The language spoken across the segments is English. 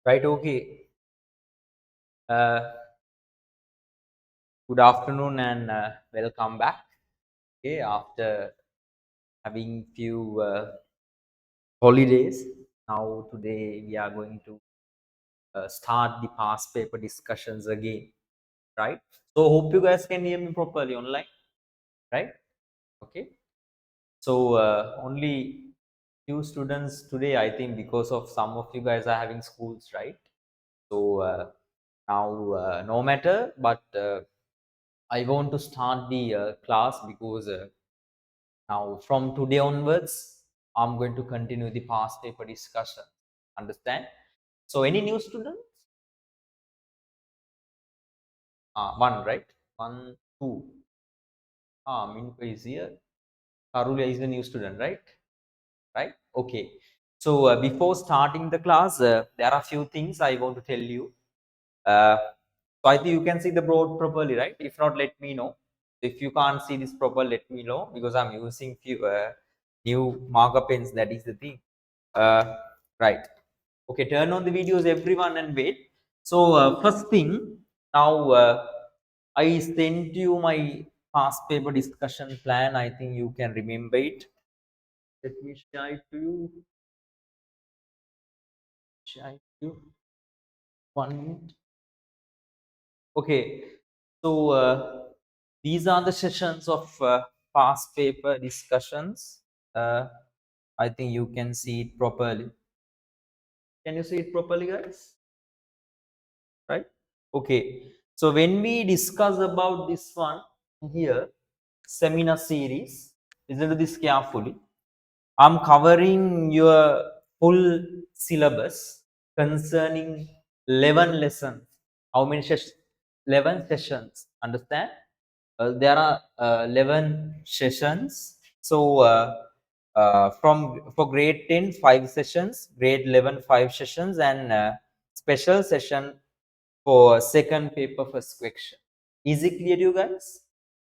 Right, okay. Uh, Good afternoon and welcome back. Okay, after having few holidays, now today we are going to start the past paper discussions again. Right. So hope you guys can hear me properly online. Right. Okay. So only few students today, I think, because of some of you guys are having schools, right? So now no matter, but I want to start the class because now from today onwards, I'm going to continue the past paper discussion. Understand? So any new students? One, right? One, two. Minka is here. Karulia is the new student, right? Right? Okay. So before starting the class, there are a few things I want to tell you. So I think you can see the board properly, right? If not, let me know. If you can't see this proper, let me know because I'm using few new marker pens. That is the thing. Uh, right. Okay. Turn on the videos, everyone, and wait. So first thing, now I sent you my past paper discussion plan. I think you can remember it. Let me share it to you. Share it to you. 1 minute. Okay, so these are the sessions of past paper discussions. Uh, I think you can see it properly. Can you see it properly, guys? Right? Okay. So when we discuss about this one here, seminar series, listen to this carefully. I'm covering your full syllabus concerning 11 lessons. How many sessions? 11 sessions. Understand? There are 11 sessions. So from for grade 10, 5 sessions, grade 11, 5 sessions, and special session for second paper first question. Is it clear to you guys?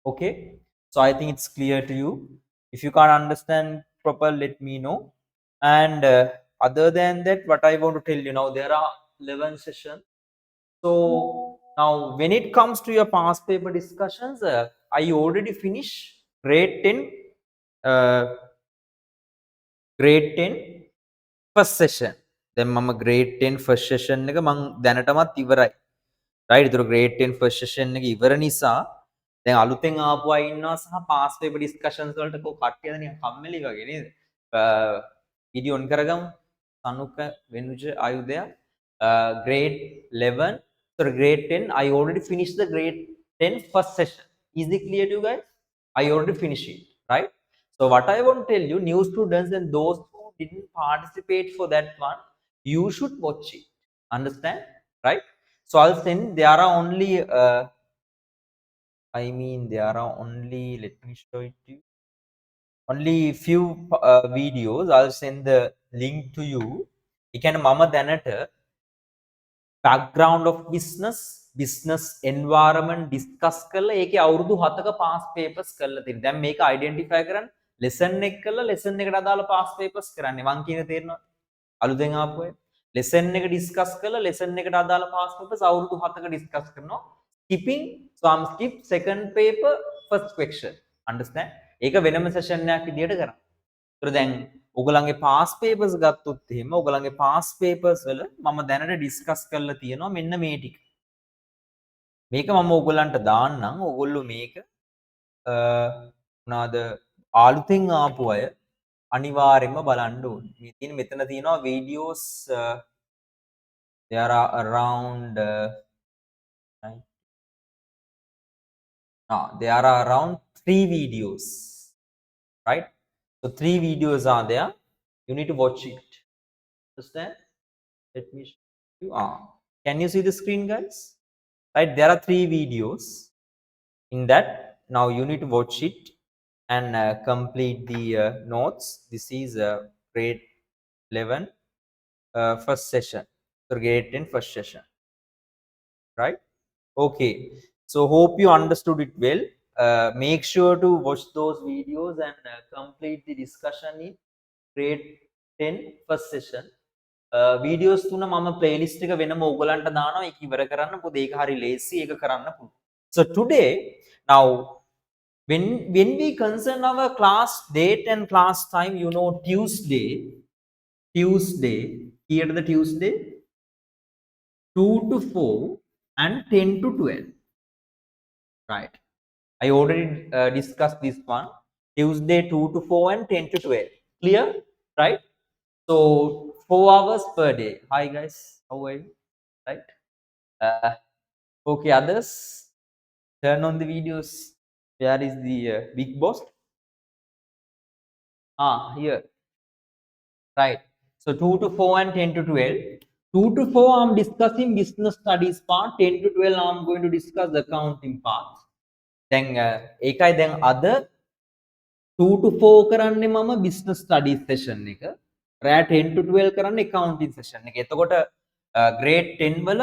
Okay. So I think it's clear to you. If you can't understand proper, let me know. And other than that, what I want to tell you now, there are 11 sessions. So now when it comes to your past paper discussions, I already finished grade 10, uh, grade 10 first session. Then mama grade 10 first session එක මං දැනටමත් ඉවරයි. right? ඒතර grade 10 first session එක ඉවර නිසා දැන් අලුතෙන් ආපු අය ඉන්නවා සහ past paper discussions වලට කෝ කට්ටියද නිකන් කම්මැලි වගේ නේද? වීඩියෝ on කරගමු. Sanuka වෙනුජ ආයුධය grade 11 sorry grade 10 I already finished the grade 10 first session. Is it clear to you guys? I already finished it, right? So what I want to tell you, new students and those who didn't participate for that one, you should watch it. Understand? Right? So I'll send, there are only, there are only, let me show it to you. Only few videos. I'll send the link to you. You can mama දැනට background of business environment discuss කරලා ඒකේ අවුරුදු 7ක past papers කරලා තියෙනවා. දැන් මේක identify කරන්න lesson එක කරලා lesson එකට අදාළ past papers කරන්නේ. මං කියන තේරෙනවද? අලුතෙන් ආපු අය. lesson එක discuss කරලා lesson එකට අදාළ past papers අවුරුදු 7ක discuss කරනවා. skipping, so I'm skip second paper first question. Understand? ඒක වෙනම session එකක් විදියට කරා. ඒතර දැන් ඔයගලගේ පාස් පේපර්ස් ගත්තොත් එහෙම ඔයගලගේ පාස් පේපර්ස් වල මම දැනට ඩිස්කස් කරලා තියෙනවා මෙන්න මේ ටික. මේක මම ඔයගලන්ට දාන්නම්. ඔයගොල්ලෝ මේක මොනවාද ආලුතෙන් ආපු අය අනිවාර්යයෙන්ම බලන්න ඕනේ. මේ තියෙන මෙතන තියෙනවා videos there are around there are around 3 videos, right? So 3 videos are there. You need to watch it. Understand? Let me show you. Can you see the screen, guys? Right, there are 3 videos in that. Now you need to watch it and complete the notes. This is grade 11 first session. So grade 10 first session, right? Okay, so hope you understood it well. Make sure to watch those videos and complete the discussion in grade 10 first session. Videos තුන මම playlist එක වෙනම ඕගලන්ට දානවා. ඒක ඉවර කරන්න. මොකද ඒක හරි ලේසි. ඒක කරන්න පුළුවන්. So today, now when we concern our class date and class time, you know, Tuesday, here the Tuesday 2 to 4 and 10 to 12, right? I already discussed this one. Tuesday 2 to 4 and 10 to 12, clear, right? So 4 hours per day. Hi guys, how are you? Right? Okay, others, turn on the videos. Where is the big boss? Here, right? So 2 to 4 and 10 to 12. 2 to 4 I'm discussing business studies part. 10 to 12 I'm going to discuss the accounting part. Then ඒකයි දැන් අද 2 to 4 කරන්නේ මම business studies session එක. රෑ 10 to 12 කරන්නේ accounting session එක. එතකොට grade 10 වල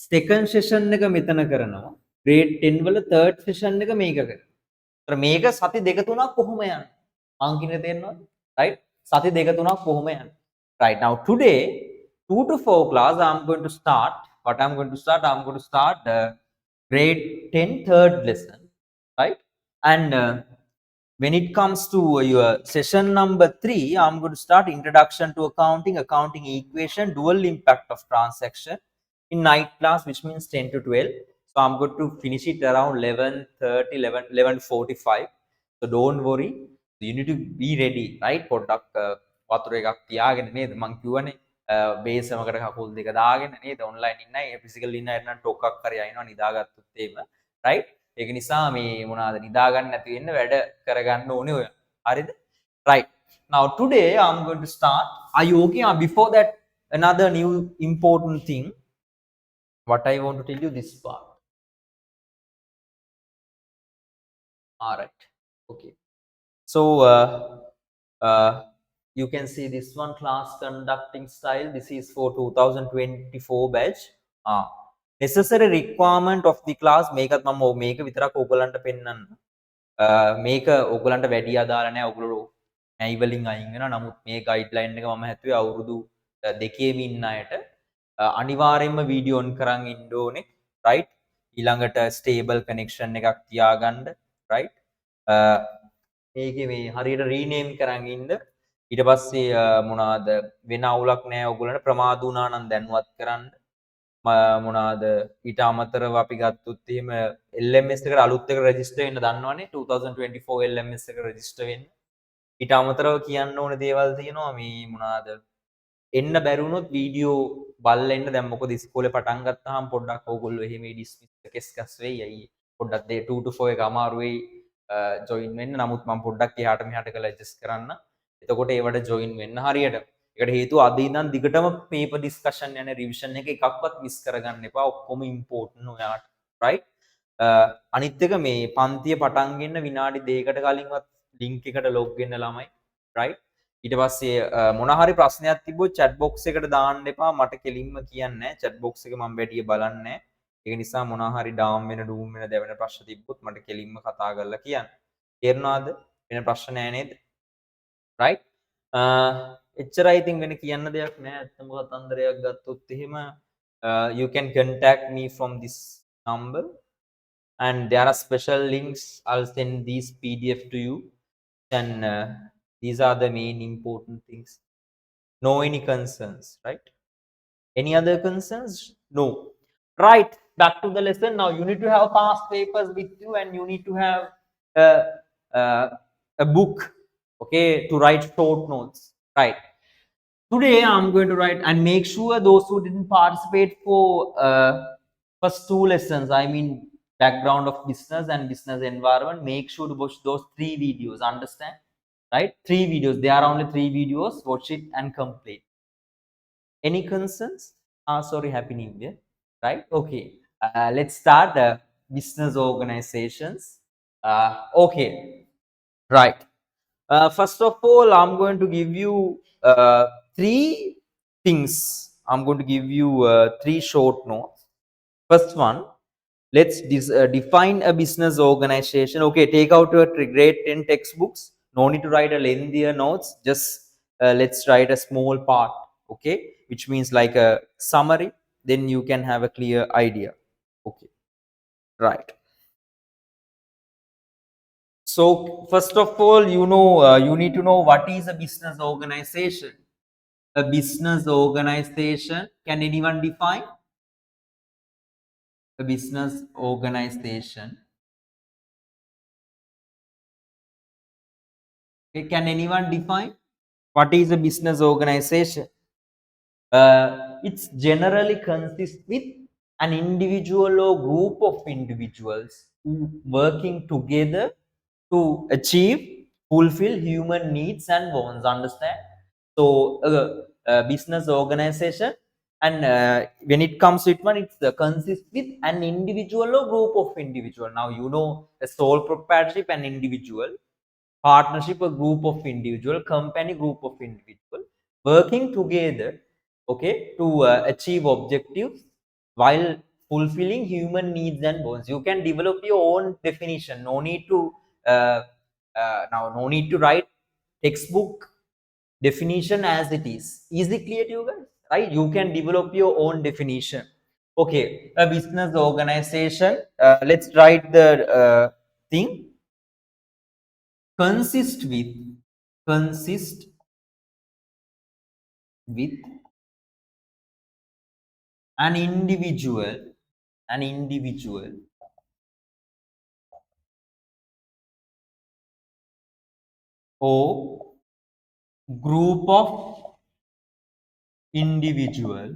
second session එක මෙතන කරනවා. grade 10 වල third session එක මේක කරනවා. ඒතර මේක සති දෙක තුනක් කොහොම යන්නේ? අංකිනේ තේරෙනවද? right? සති දෙක තුනක් කොහොම යන්නේ? Right, now today 2 to 4 class I'm going to start. What I'm going to start? I'm going to start grade 10 third lesson, right? And when it comes to your session number 3, I'm going to start introduction to accounting equation, dual impact of transaction in night class, which means 10 to 12. So I'm going to finish it around 11:30, 11:45. So don't worry, you need to be ready, right? පොඩ්ඩක් වතුර එකක් තියාගෙන නේද මං කියවනේ base එකකට කකුල් දෙක දාගෙන නේද ඔන්ලයින් ඉන්න අය ෆිසිකල් ඉන්න අය නම් ටොක් එකක් හරි අයින්නවා නිදාගත්තොත් එහෙම, right? ඒක නිසා මේ මොනවාද නිදා ගන්න නැති වෙන්න වැඩ කරගන්න ඕනේ ඔය. හරිද? Right. Now today I'm going to start. Are you okay? Before that, another new important thing. What I want to tell you this part. All right. Okay. So you can see this one, class conducting style. This is for 2024 batch. Necessary requirement of the class. මේකත් මම මේක විතරක් ඕගලන්ට පෙන්නන්න. මේක ඕගලන්ට වැඩි අදාළ නැහැ. ඕගොල්ලෝ ඇයි වලින් අයින් වෙනවා. නමුත් මේ ගයිඩ්ලයින් එක මම හැදුවේ අවුරුදු දෙකේම ඉන්න අයට අනිවාර්යයෙන්ම වීඩියෝ ඔන් කරන් ඉන්න ඕනේ, right? ඊළඟට ස්ටේබල් කනෙක්ෂන් එකක් තියාගන්න, right? මේකේ මේ හරියට රීනේම් කරන් ඉන්න. ඊට පස්සේ මොනවාද වෙන අවුලක් නැහැ ඕගොල්ලන්ට. ප්‍රමාද වුණා නම් දැන්වත් කරන්න. මොනවාද ඊට අමතරව අපි ගත්තොත් එහෙම LMS එකට අලුත් එකට රෙජිස්ටර් වෙන්න දන්නවනේ. 2024 LMS එකට රෙජිස්ටර් වෙන්න. ඊට අමතරව කියන්න ඕන දේවල් තියෙනවා. මේ මොනවාද එන්න බැරි වුණොත් වීඩියෝ බලලා එන්න. දැන් මොකද ඉස්කෝලේ පටන් ගත්තාම පොඩ්ඩක් ඕගොල්ලෝ එහෙම ඩිස්මිස් කෙස්කස් වෙයි. අයියේ පොඩ්ඩක් 2 to 4 එක අමාරු වෙයි ජොයින් වෙන්න. නමුත් මම පොඩ්ඩක් එහාට මෙහාට කරලා ඇඩ්ජස්ට් කරන්න. එතකොට ඒවට ජොයින් වෙන්න හරියට. ඒකට හේතුව අද ඉඳන් දිගටම පේපර් ඩිස්කෂන් යන රිවිෂන් එක එකක්වත් මිස් කරගන්න එපා. ඔක්කොම ඉම්පෝටන්ට් ඔයාට, right? අනිත් එක මේ පන්තිය පටන් ගන්න විනාඩි 2කට කලින්වත් ලින්ක් එකට ලොග් වෙන්න ළමයි, right? ඊට පස්සේ මොන හරි ප්‍රශ්නයක් තිබ්බොත් chat box එකට දාන්න එපා. මට කෙලින්ම කියන්න නැහැ. chat box එක මම වැඩිය බලන්නේ නැහැ. ඒක නිසා මොන හරි ඩාම් වෙන ඩූම් වෙන දැවෙන ප්‍රශ්න තිබ්බොත් මට කෙලින්ම කතා කරලා කියන්න. තේරුණාද? වෙන ප්‍රශ්න නැහැ නේද? right? එච්චරයි ඉතින් වෙන කියන්න දෙයක් නැහැ. ඇත්තම කතන්දරයක් ගත්තොත් එහෙම you can contact me from this number and there are special links. I'll send these PDF to you and these are the main important things. No any concerns, right? Any other concerns? No. Right, back to the lesson. Now you need to have past papers with you and you need to have a book, okay, to write short notes, right? Today I'm going to write, and make sure those who didn't participate for first 2 lessons, I mean background of business and business environment, make sure to watch those 3 videos, understand, right? 3 videos, there are only 3 videos. Watch it and complete. Any concerns? Sorry, happy new year, right? Okay, let's start the business organizations. Okay, right. First of all, I'm going to give you 3 things. I'm going to give you 3 short notes. First one, let's define a business organization. Okay, take out your grade 10 textbooks. No need to write a lengthier notes. Just let's write a small part. okay, which means like a summary, then you can have a clear idea. Okay, right. So first of all, you need to know what is a business organization. A business organization, can anyone define a business organization? Okay, can anyone define what is a business organization? It's generally consists with an individual or group of individuals who working together to achieve, fulfill human needs and wants. Understand? So, business organization, and when it comes to it, one, it's consists with an individual or group of individual. Now, a sole proprietorship, an individual partnership, a group of individual, company, group of individual working together, okay, to achieve objectives while fulfilling human needs and wants. You can develop your own definition. No need to uh, no need to write textbook definition as it is. Is it clear to you guys? Right? You can develop your own definition. Okay, a business organization. Let's write the thing. Consist with consist with an individual or group of individual,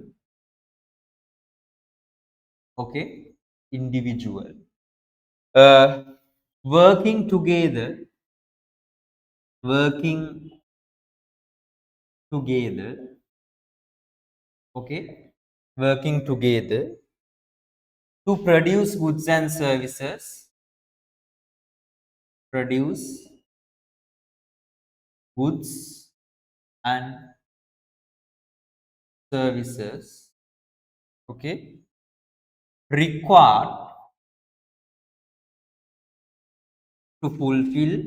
okay, individual uh, working together, working together, okay, working together to produce goods and services, produce goods and services, okay, required to fulfill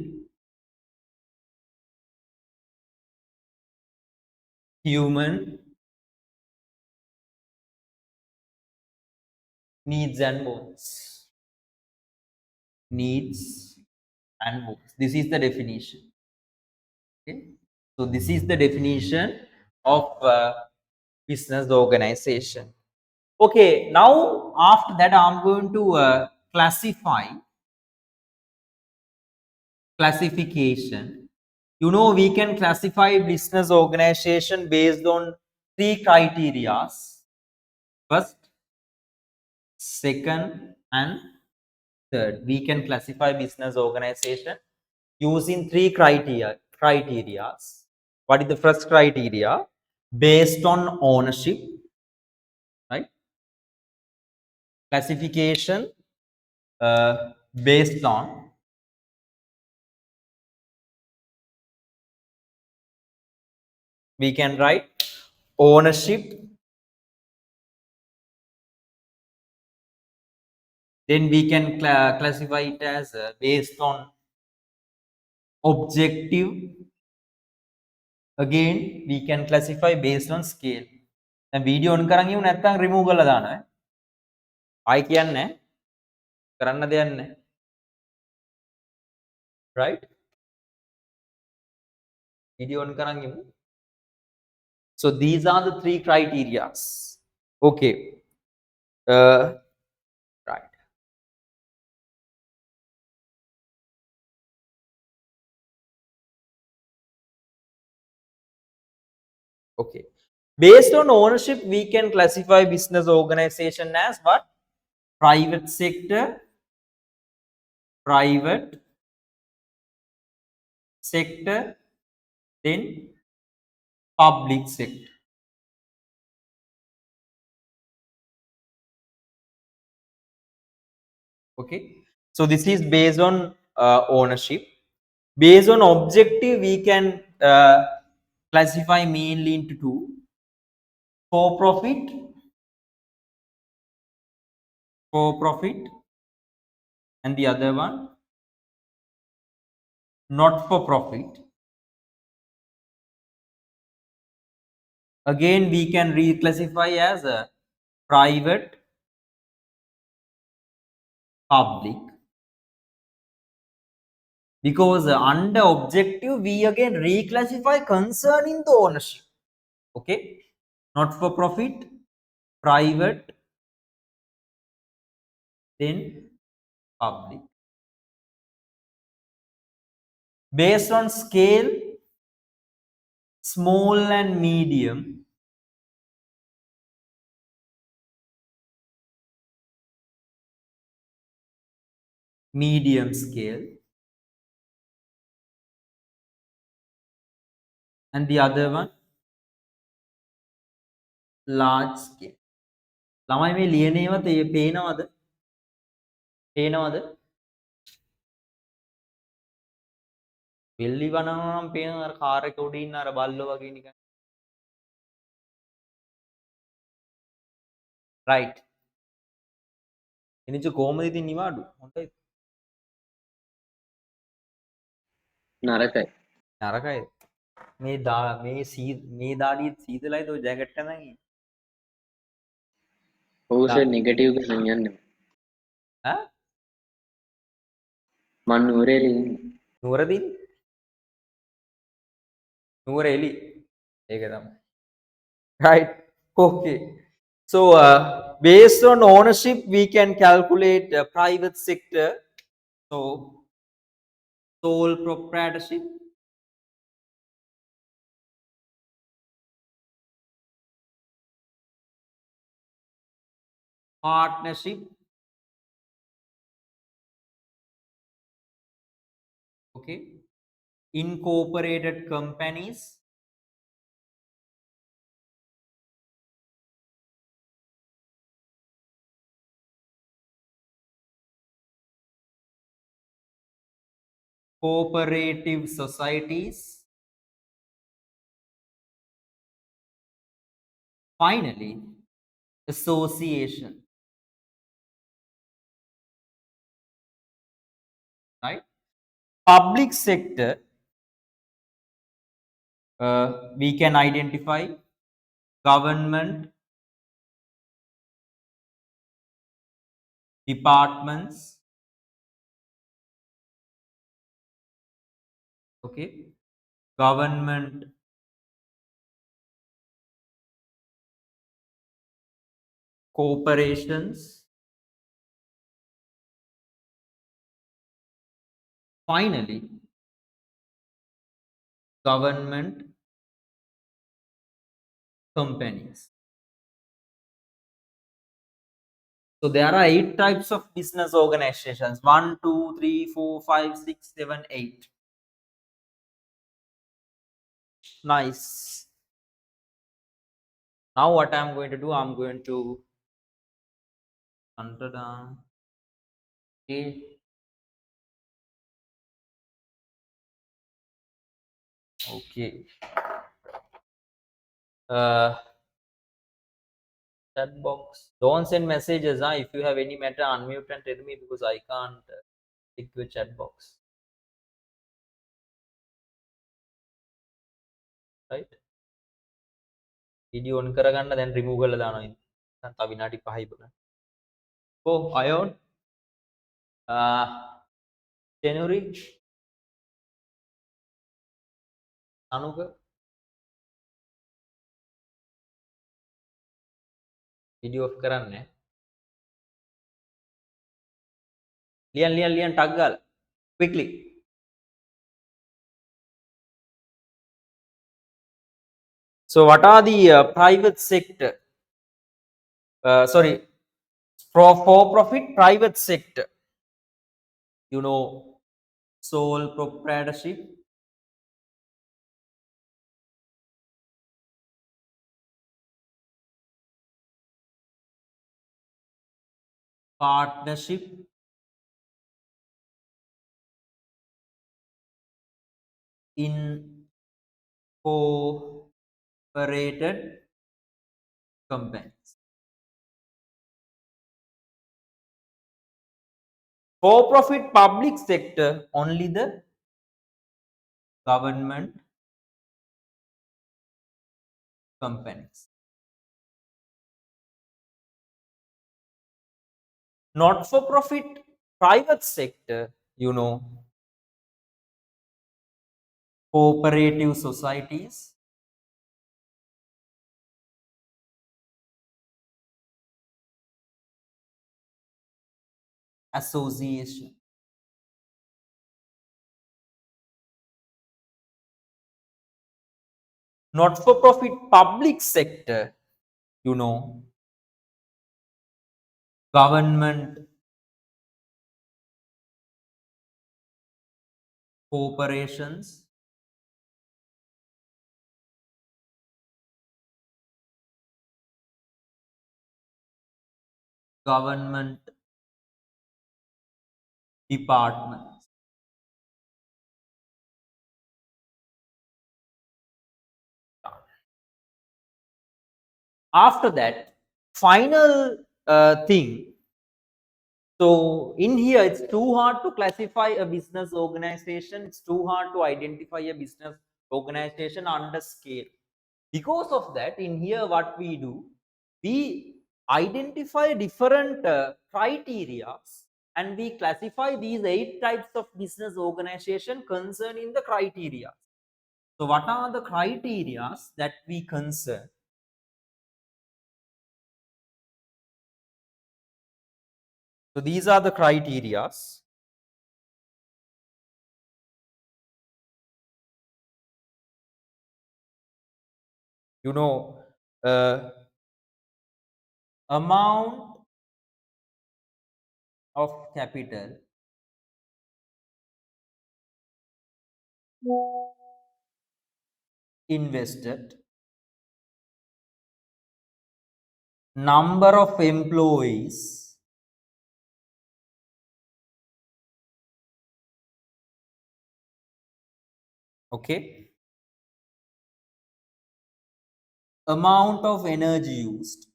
human needs and wants. Needs and wants. This is the definition. Okay. So this is the definition of business organization. Okay. Now after that, I'm going to classification. We can classify business organization based on three criterias. First, second, and third. We can classify business organization using three criterias. What is the first criteria? Based on ownership, right? Classification based on we can write ownership, then we can classify it as based on objective. Again, we can classify based on scale. And video on කරන් ඉවු නැත්නම් remove කරලා දානවා. ආයි කියන්නේ කරන්න දෙයක් නැහැ. Right? Video on කරන් ඉමු. So these are the three criterias. Okay. Right. Okay. Based on ownership, we can classify business organization as what? Private sector, private sector, then public sector. Okay. So this is based on ownership. Based on objective, we can classify mainly into two: for profit, and the other one not for profit. Again, we can reclassify as a private, public, because under objective we again reclassify concerning the ownership. Okay, not for profit, private, then public. Based on scale, small and medium, medium scale, and the other one large scale. ළමයි මේ ලියනේවත් ඒ පේනවද? පේනවද? වෙල්ලි වනනවා නම් පේනවා අර car එක උඩ ඉන්න අර බල්ලෝ වගේ නිකන්. right. එනිච කොහමද ඉතින් නිවාඩු? හොඳයි. නරකයි. නරකයි. මේ දාඩිය සීතලයිද ඔය ජැකට් එක නැගී? ඔවුසේ නෙගටිව් ගහන් යන්න. ඈ? මන් නුවරේ ඉන්නේ. නුවරද ඉන්නේ? නුවර එලි. ඒක තමයි. right. Okay. So based on ownership we can calculate private sector. So sole proprietorship, partnership, okay, incorporated companies, cooperative societies, finally association. Right? Public sector, we can identify government, departments, okay, government, corporations, finally government companies. So there are 8 types of business organizations: 1, 2, 3, 4, 5, 6, 7, 8. Nice. Now what I'm going to do, I'm going to enter down. Okay. Okay. Chat box. Don't send messages. If you have any matter, unmute and tell me, because I can't click your chat box. Right? Video on කරගන්න then remove කරලා දානවා. දැන් තව විනාඩි 5යි බලන්න. Oh, Ion. January. අනුක. Video off කරන්නේ. ලියන් tag ගාලා. Quickly. So what are the private sector? Sorry, for-profit private sector. You know, sole proprietorship, partnership, incorporated companies. For-profit public sector, only the government companies. Not for profit private sector, cooperative societies, association. Not for profit public sector, you know, government corporations, government departments. After that, final thing. So in here, it's too hard to classify a business organization. It's too hard to identify a business organization under scale. Because of that, in here, what we do, we identify different criteria and we classify these 8 types of business organization concerning the criteria. So what are the criteria that we concern? So these are the criterias. You know, uh, amount of capital invested, number of employees, okay, amount of energy used,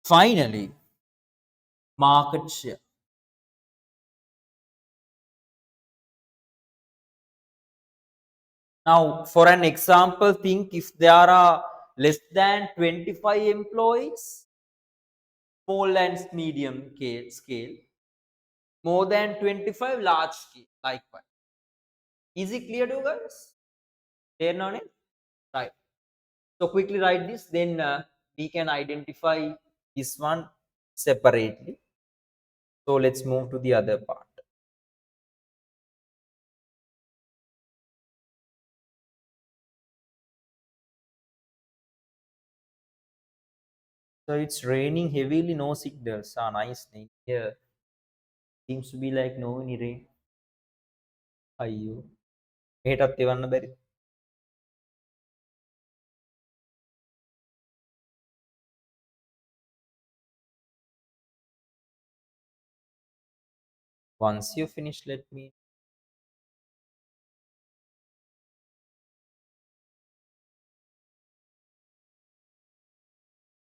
finally, market share. Now, for an example, think if there are less than 25 employees, small and medium scale, more than 25 large scale, likewise. Is it clear to you guys? Clear on it? Right. So quickly write this, then we can identify this one separately. So let's move to the other part. So it's raining heavily, no signals. Ah, nice name. Here seems to be like no any rain. අයියෝ මෙහෙටත් එවන්න බැරි. Once you finish, let me.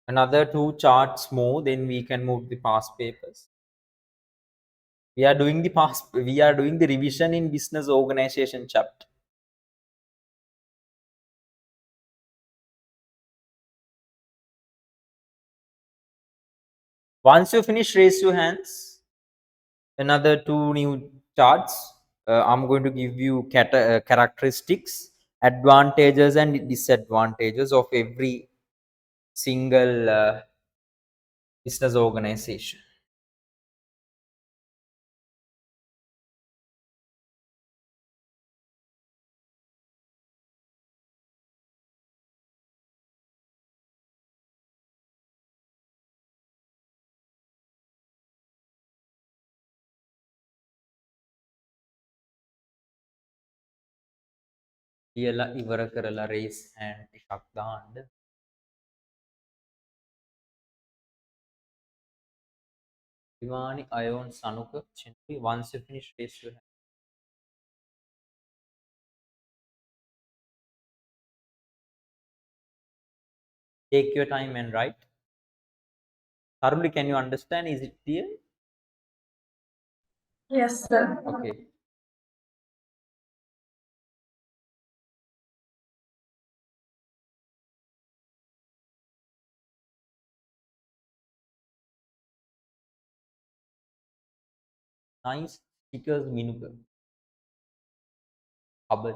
Another 2 charts more, then we can move the past papers. We are doing the revision in business organization chapter. Once you finish, raise your hands. Another 2 new charts. I'm going to give you characteristics, advantages and disadvantages of every single business organization. ලියලා ඉවර කරලා raise hand එකක් දාන්න. Ivani, Ion, Sanuka, Chintu, once you finish, raise your hand. Take your time and write. Thoroughly, can you understand? Is it clear? Yes, sir. Okay. Nice stickers Minuka. Hubbard.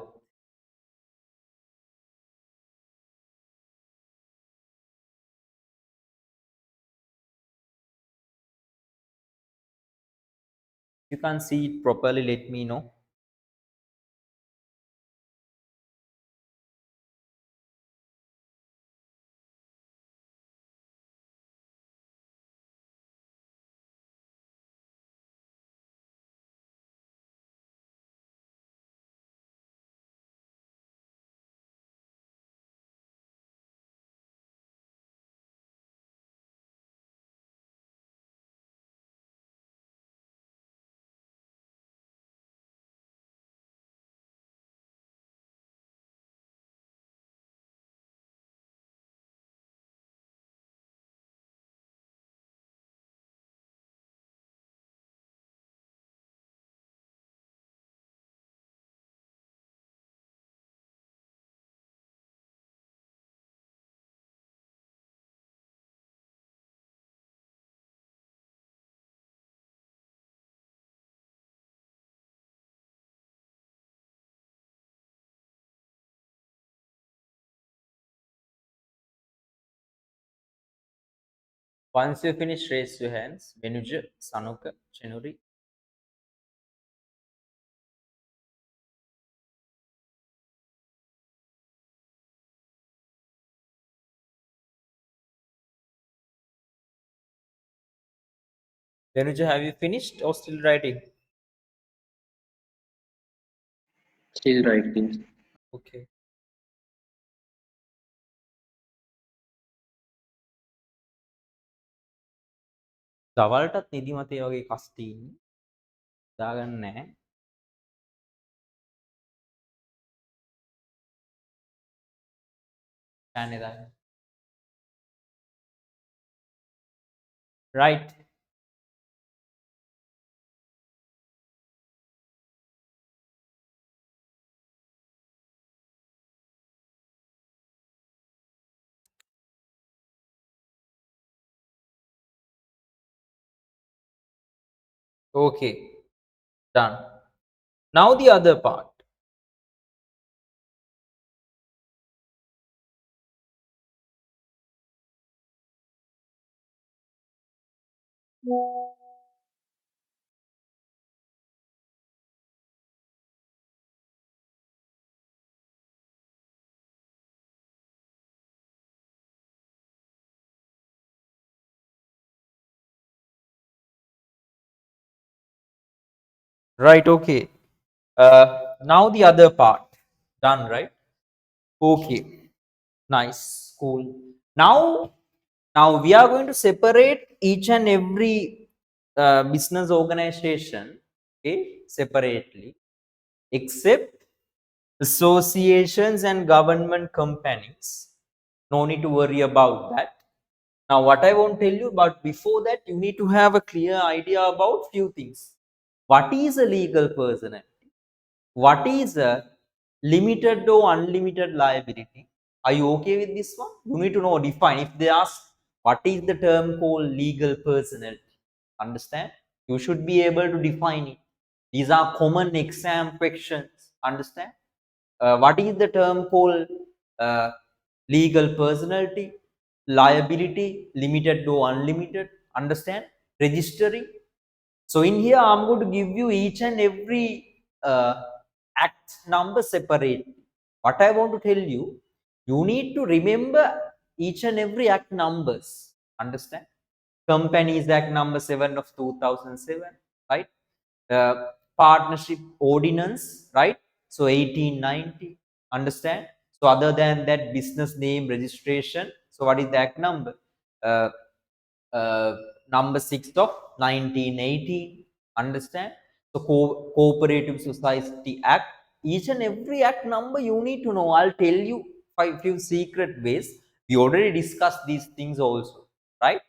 You can't see it properly, let me know. Once you finish, raise your hands. Venuja, Sanuka, Chenuri. Venuja, have you finished or still writing? Still writing. Okay. දවල්ටත් නිදිමතේ වගේ කස්ටි දාගන්න නැහැ. යන්නේ දාන්න. Right. Okay. Done. Now the other part. Right, okay. Now the other part. Done, right? Okay. Nice. Cool. Now we are going to separate each and every business organization, okay, separately, except associations and government companies. No need to worry about that. Now, what I won't tell you, but before that, you need to have a clear idea about few things. What is a legal person? What is a limited or unlimited liability? Are you okay with this one? You need to know, define. If they ask, what is the term called legal personality? Understand? You should be able to define it. These are common exam questions. Understand? What is the term called uh, legal personality, liability, limited to unlimited? Understand? Registering. So in here, I'm going to give you each and every act number separate. What I want to tell you, you need to remember each and every act numbers. Understand? Companies Act number 7 of 2007, right? Partnership Ordinance, right? So 1890, understand? So other than that, business name registration. So what is the act number? Uh, uh, number 6 of 1918, understand? So Cooperative Society Act, each and every act number you need to know. I'll tell you few secret ways. We already discussed these things also, right?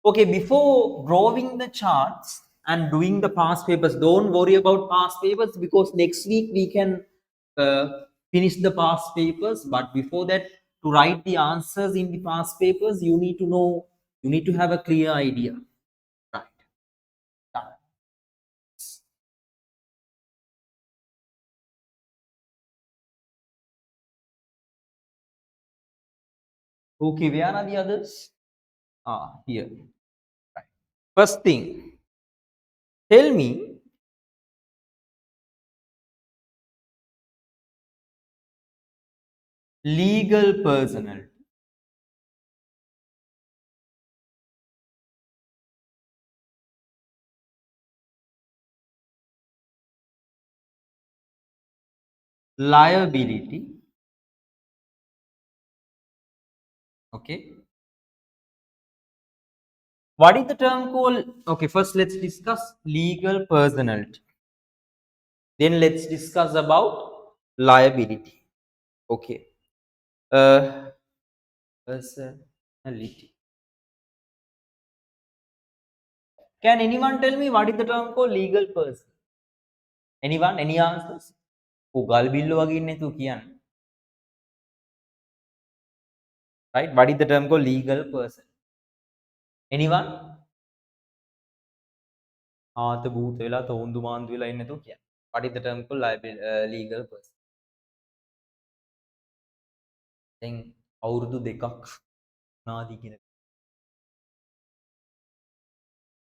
Okay, before drawing the charts, and doing the past papers. Don't worry about past papers because next week we can uh, finish the past papers. But before that, to write the answers in the past papers, you need to know, you need to have a clear idea. Right. Done. Okay, where are the others? Here. Right. First thing, tell me legal personnel. Liability. Okay. What is the term called? Okay, first let's discuss legal personality. Then let's discuss about liability. Okay. Uh, Personality. Can anyone tell me what is the term called legal person? Anyone? Any answers? උගල් බිල්ල වගේ ඉන්නේ තු කියන්න. Right? What is the term called legal person? Anyone? ආත භූත වෙලා තෝන්දු මාන්දු වෙලා ඉන්නේ තු කියන්න. What is the term called legal person? දැන් අවුරුදු දෙකක් නාදී කියන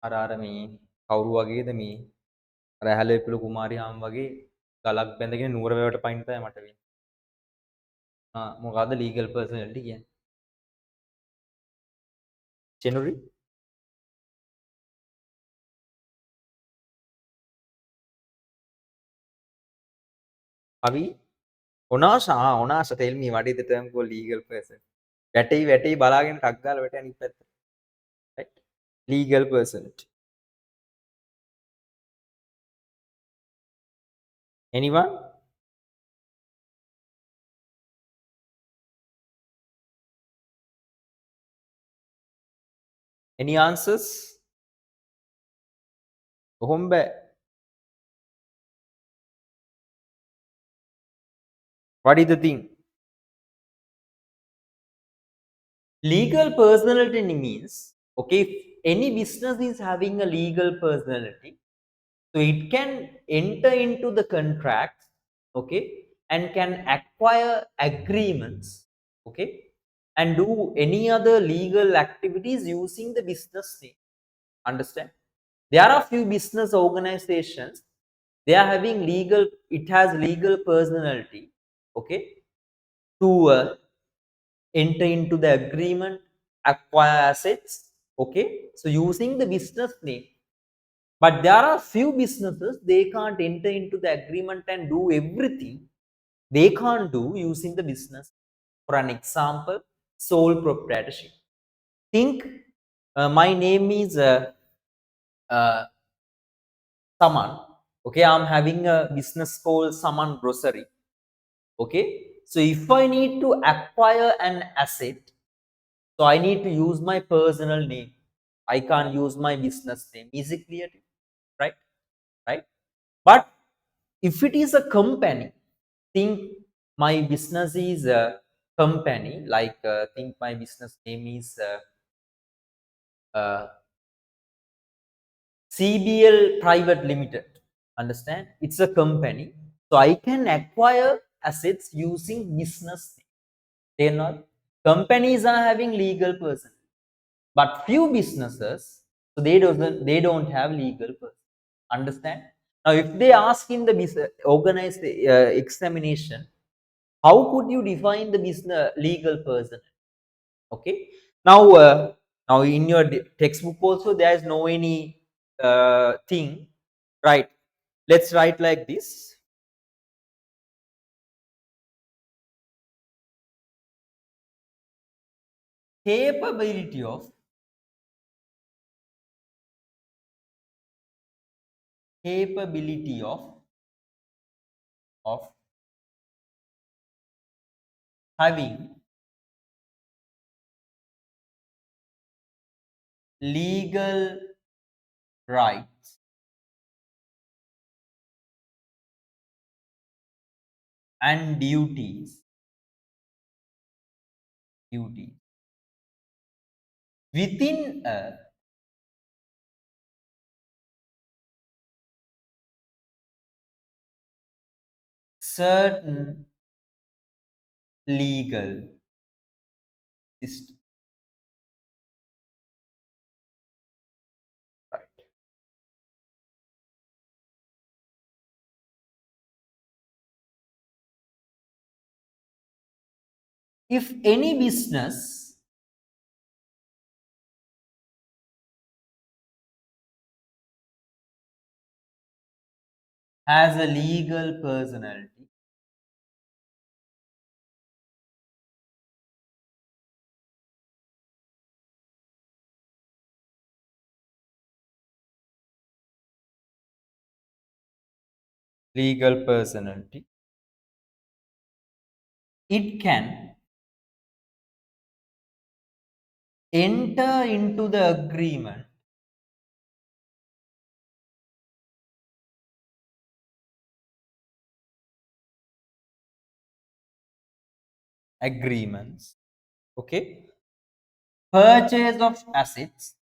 අර මේ කවුරු වගේද මේ අර ඇහැලේ පිළ කුමාරි හාම් වගේ ගලක් බැඳගෙන නුවර වැවට පයින් තමයි මට වෙන්නේ. මොකද්ද legal personality කියන්නේ? January? Avi? Onasha, tell me what is the term called legal person? වැටෙයි බලාගෙන ටක් ගාලා වැටේ අනිත් පැත්ත. Right? Legal personality. Anyone? Any answers? කොහොම බෑ. What is the thing? Legal personality means, okay, if any business is having a legal personality, so it can enter into the contract, okay, and can acquire agreements, okay, and do any other legal activities using the business name. Understand? There are few business organizations, they are having legal, it has legal personality, okay, to enter into the agreement, acquire assets, okay, so using the business name. But there are few businesses, they can't enter into the agreement and do everything they can't do using the business. For an example, sole proprietorship. Think my name is uh, Saman. Okay, I'm having a business called Saman Grocery. Okay, so if I need to acquire an asset, so I need to use my personal name. I can't use my business name. Is it clear? Right? Right? But if it is a company, think my business is a company, like think my business name is CBL Private Limited. Understand? It's a company. So I can acquire assets using business name. They're not. Companies are having legal person, but few businesses, so they don't have legal person. Understand? Now, if they ask in the organized examination, how could you define the business legal person? Okay. Now in your textbook also there is no any thing, right? Let's write like this. Capability of capability of having legal rights and duties. Within a certain legal system. Right. If any business has a legal personality, it can enter into the agreements, okay, purchase of assets,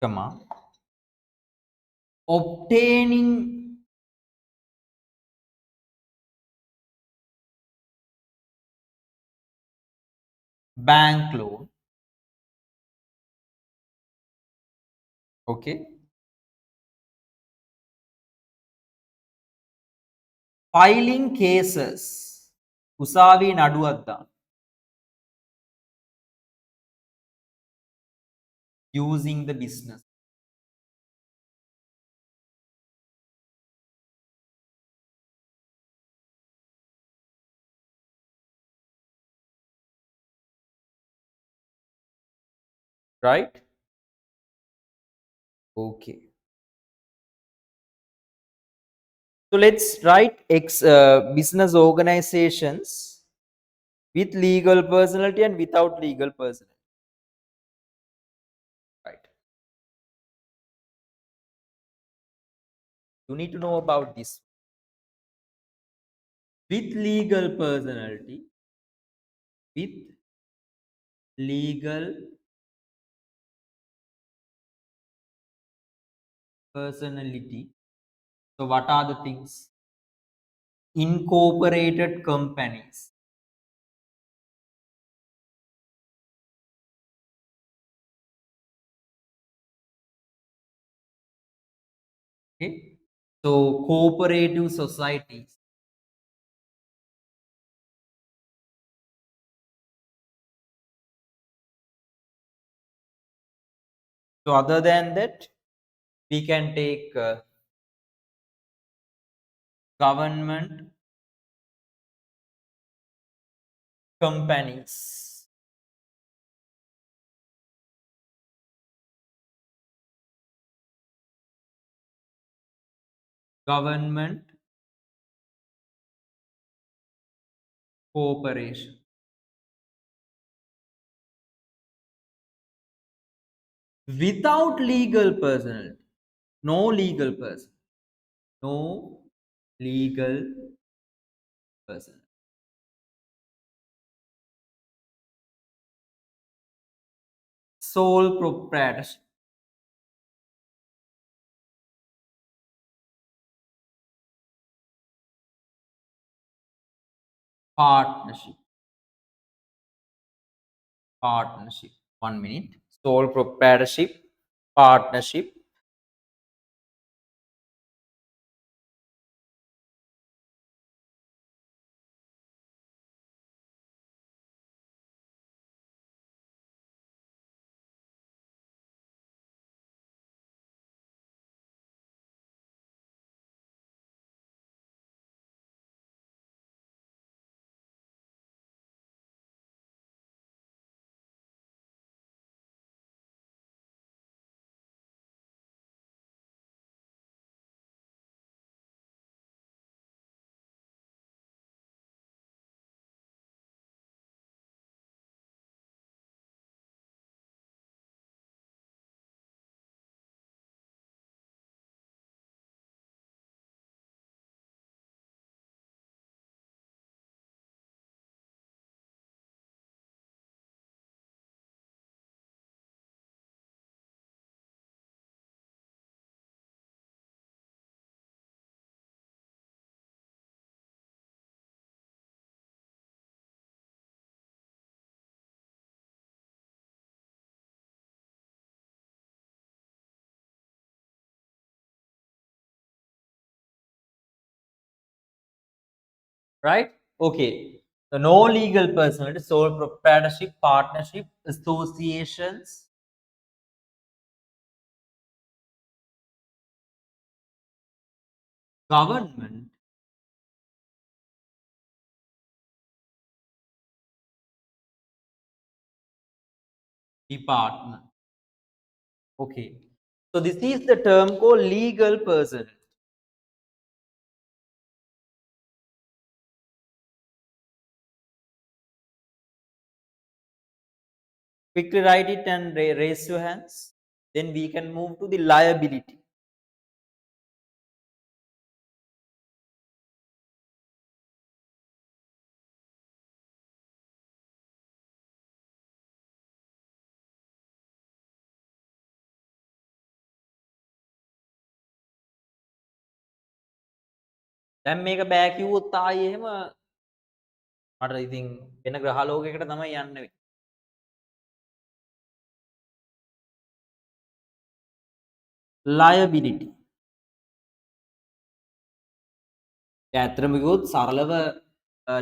comma, obtaining bank loan, okay, filing cases, උසාවි නඩුවක් දාන්න, using the business, right? Okay. So let's write business organizations with legal personality and without legal personality. Right. You need to know about this. With legal personality, with legal personality. So what are the things? Incorporated companies. Okay. So cooperative societies. So other than that, we can take government companies. Government corporation. Without legal personality. No legal person. No legal person. Sole proprietorship. Partnership. Partnership. 1 minute. Sole proprietorship. Partnership. right? Okay. So no legal personality, sole proprietorship, partnership, associations, government, department. Okay. So this is the term called legal personality. Quickly write it and raise your hands. Then we can move to the liability. දැන් මේක බෑ කිව්වොත් ආයේ එහෙම මට ඉතින් වෙන ග්‍රහ ලෝකයකට තමයි යන්න වෙන්නේ. liability. ඇත්තටම කිව්වොත් සරලව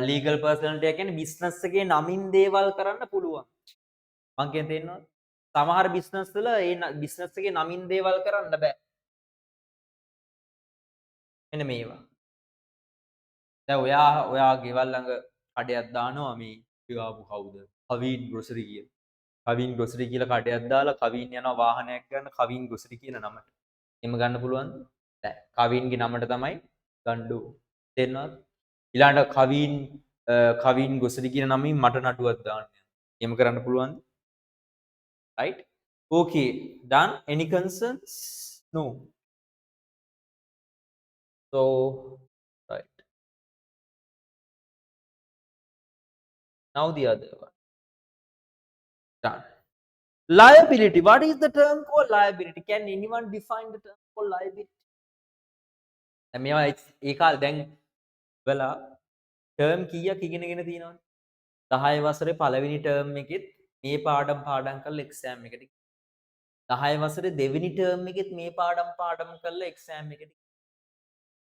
ලීගල් පර්සනලිටිය කියන්නේ බිස්නස් එකේ නමින් දේවල් කරන්න පුළුවන්. මං කියන තේරෙනවද? සමහර බිස්නස් වල ඒ බිස්නස් එකේ නමින් දේවල් කරන්න බෑ. මෙන්න මේවා. දැන් ඔයා ගෙවල් ළඟ කඩයක් දානවා මේ ආපු කවුද? කවින් ග්‍රොසරි කියලා. කවින් ග්‍රොසරි කියලා කඩයක් දාලා කවින් යනවා වාහනයක් ගන්න කවින් ග්‍රොසරි කියන නමට. එහෙම ගන්න පුළුවන්ද? බෑ. කවින්ගේ නමට තමයි ගන්න ඕනේ. තේරෙනවද? ඊළඟට කවින් ග්‍රොසරි කියන නමින් මට නඩුවක් දාන්න. එහෙම කරන්න පුළුවන්ද? Right? Okay. Done. Any concerns? No. So, right. Now the other one. Done. Liability. What is the term called liability? Can anyone define the term called liability? දැන් මේවා ඒ කාලේ දැන් වෙලා ටර්ම් කීයක් ඉගෙනගෙන තියෙනවද? 10 වසරේ පළවෙනි ටර්ම් එකෙත් මේ පාඩම් කරලා එක්සෑම් එකට 10 වසරේ දෙවෙනි ටර්ම් එකෙත් මේ පාඩම් කරලා එක්සෑම් එකට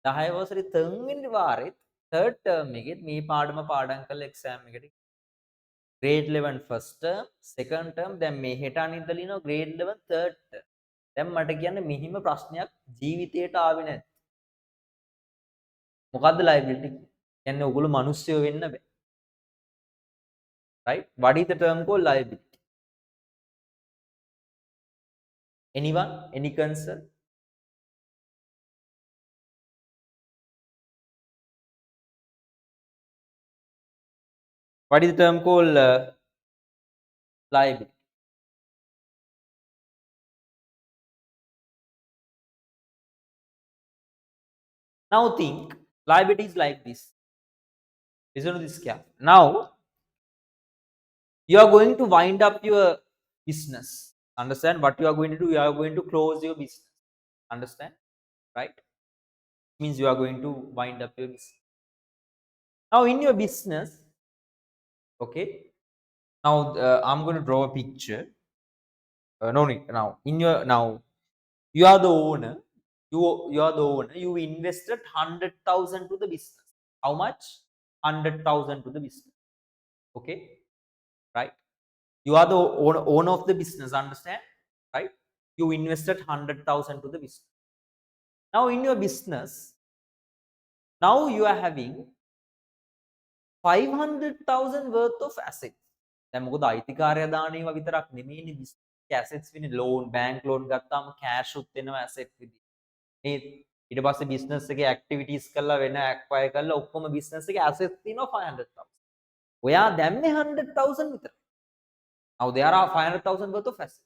10 වසරේ තුන්වෙනි වාරෙත් තර්ඩ් ටර්ම් එකෙත් මේ පාඩම් කරලා එක්සෑම් එකට grade 11 first term second term දැන් මේ හෙට අනිද්දා ලියනවා grade 11 third term දැන් මට කියන්න මෙහිම ප්‍රශ්නයක් ජීවිතේට ආවේ නැද්ද මොකද්ද liability කියන්නේ ඔයගොල්ලෝ මිනිස්සුયો වෙන්න බෑ right what is the term called liability anyone any concern what is the term called liability now think liability is like this listen to this carefully now you are going to wind up your business understand what you are going to do you are going to close your business understand right means you are going to wind up your business now in your business okay now I'm going to draw a picture no need now in your now you are the owner you are the owner you invested 100,000 to the business how much 100,000 to the business okay right you are the owner of the business understand right you invested 100,000 to the business now in your business now you are having 500,000 worth of assets දැන් මොකද අයිතිකාරය දාන ඒවා විතරක් නෙමෙයිනේ business assets වෙන්නේ loan bank loan ගත්තාම cash උත් එනවා asset විදිහට නේද ඊට පස්සේ business එකේ activities කරලා වෙන acquire කරලා ඔක්කොම business එකේ assets තියෙනවා 500,000 ඔයා දැම්මේ 100,000 විතර now there are 500,000 worth of assets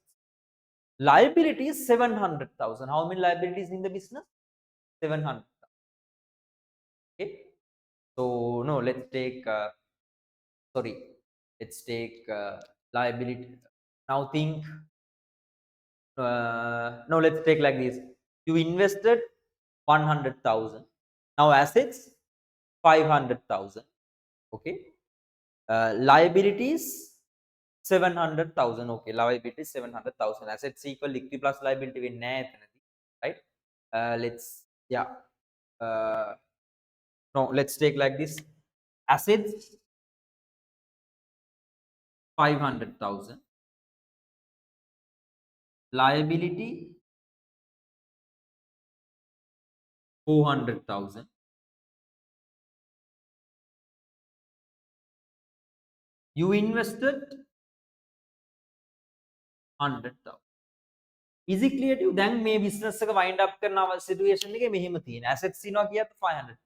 liability is 700,000 how many liabilities in the business 700 okay so no let's take sorry let's take liability now think no let's take like this you invested 100,000 now assets 500,000 okay liabilities 700,000 okay liability 700,000 assets equal equity plus liability වෙන්නේ නැහැ එතනදී right let's yeah no let's take like this assets 500,000, liability 400,000. You invested 100,000. Is it clear to you? Then may business එක wind up කරන situation එකේ මෙහෙම තියෙන. Assets තියනවා කියත් 500,000.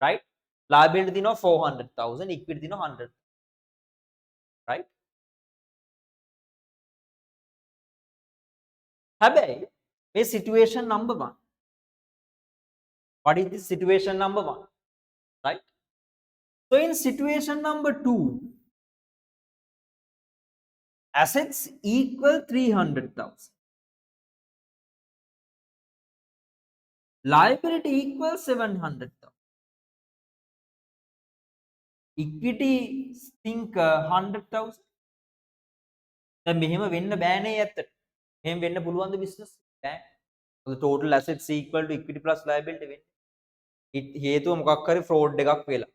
Right? Liability තියනවා 400,000, equity තියනවා 100,000. Right? හැබැයි මේ situation number 1. What is this situation number 1? Right? So in situation number 2, assets equal 300,000. Liability equals 700,000. Equity think 100,000. දැන් මෙහෙම වෙන්න බෑනේ ඇත්තට. මෙහෙම වෙන්න පුළුවන්ද business? බෑ. The total assets equal to equity plus liability වෙන්නේ. හේතුව මොකක් හරි fraud එකක් වෙලා.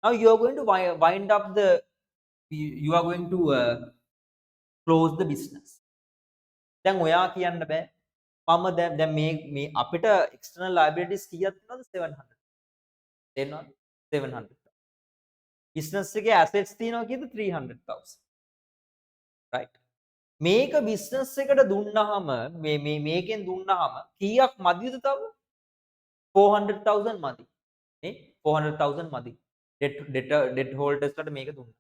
Now you are going to wind up the you are going to close the business. දැන් ඔයා කියන්න බෑ මම දැන් මේ අපිට external liabilities කීයක් තියෙනවද 700. තේරෙනවද? 700. business එකේ assets තියෙනවා කීයද 300,000. right? මේක business එකට දුන්නාම මේකෙන් දුන්නාම කීයක් මදිද තව? 400,000 මදි. නේ? 400,000 මදි. debt holders කට මේක දුන්නා.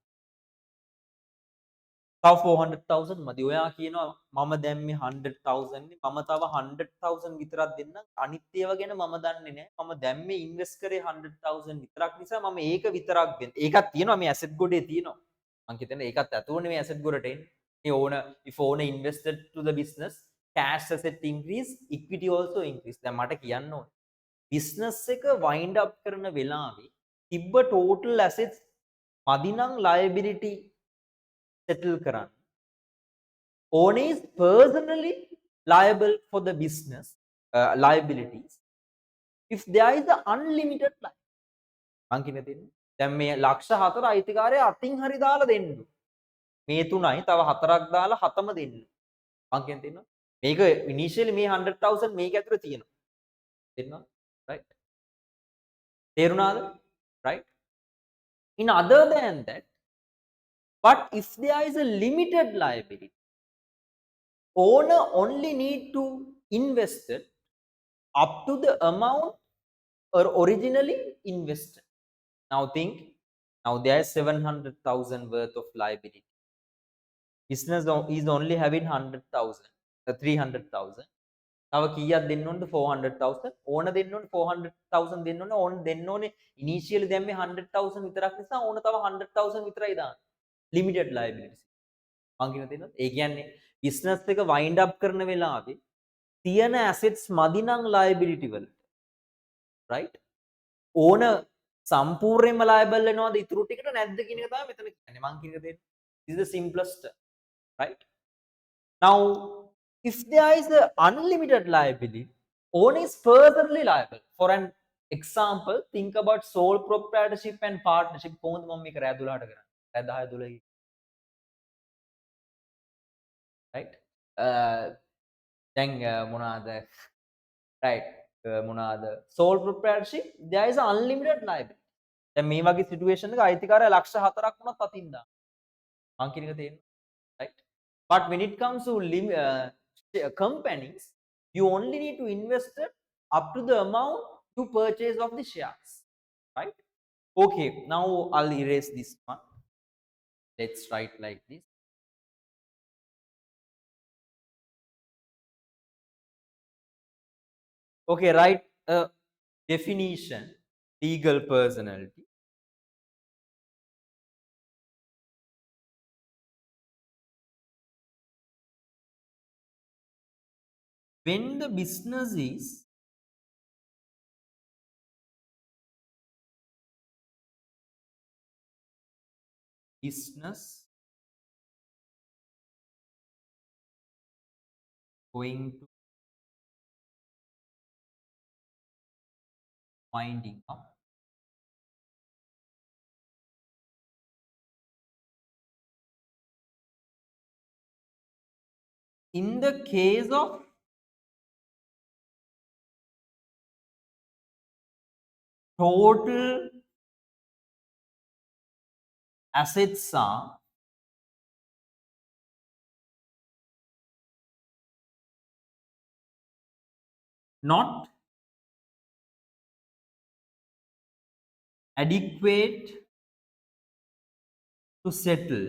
තව 400,000 මදි. ඔයා කියනවා මම දැන් මේ 100,000 නේ මම තව 100,000 විතරක් දෙන්නම්. අනිත් ඒවා ගැන මම දන්නේ නැහැ. මම දැන් මේ ඉන්වෙස්ට් කරේ 100,000 විතරක් නිසා මම ඒක විතරක් දෙන්න. ඒකක් තියෙනවා මේ asset ගොඩේ තියෙනවා. මං හිතන්නේ ඒකත් ඇතුළේ මේ asset ගොඩට එන්නේ. මේ owner if owner invested to the business cash asset increase equity also increase. දැන් මට කියන්න ඕනේ. business එක wind up කරන වෙලාවේ තිබ්බ total assets මදි නම් liability settle කරන්න. Owner is personally liable for the business liabilities if there is an unlimited life. මං කියන්නේ තියෙන්නේ. දැන් මේ ලක්ෂ 4 අයිතිකාරය අතින් හරි දාලා දෙන්න. මේ 3යි තව 4ක් දාලා 7ම දෙන්න. මං කියන්නේ තියෙනවා. මේක initially මේ 100,000 මේක ඇතුලේ තියෙනවා. තේරෙනවද? right? තේරුණාද? right? In other than that, but if there is a limited liability, owner only need to invest it up to the amount or originally invested. Now think, now there is 700,000 worth of liability. Business is only having 100,000, 300,000. තව කීයක් දෙන්න ඕනද 400,000 ඕන දෙන්න ඕනේ 400,000 දෙන්න ඕනේ ඕන දෙන්න ඕනේ ඉනිෂියලි දැන් මේ 100,000 විතරක් නිසා ඕන තව 100,000 විතරයි දාන්න ලිමිටඩ් ලයබිලිටිස් මං කියන තේරෙනවද ඒ කියන්නේ බිස්නස් එක වයින්ඩ් අප් කරන වෙලාවේ තියෙන ඇසෙට්ස් මදි නම් ලයබිලිටි වලට රයිට් ඕන සම්පූර්ණයෙන්ම ලයබල් වෙනවද ඉතුරු ටිකට නැද්ද කියන එක තමයි මෙතන කියන්නේ මං කියන දේ this is the simplest right now if there is an unlimited liability, owner is personally liable. For an example, think about sole proprietorship and partnership. කොහොමද මම මේක රෑ 12ට කරන්නේ? රෑ 10 12 right? දැන් මොනවාද? right? මොනවාද? sole proprietorship there is an unlimited liability. දැන් මේ වගේ situation එක අයිතිකාරය ලක්ෂ 4ක් වුණත් අතින් දාන්න. මං කියන එක තේරෙනවද? right? But when it comes to companies, you only need to invest it up to the amount to purchase of the shares, right? Okay, now I'll erase this one. Let's write like this. Okay, write a definition, legal personality. When the business is going to winding up in the case of total assets are not adequate to settle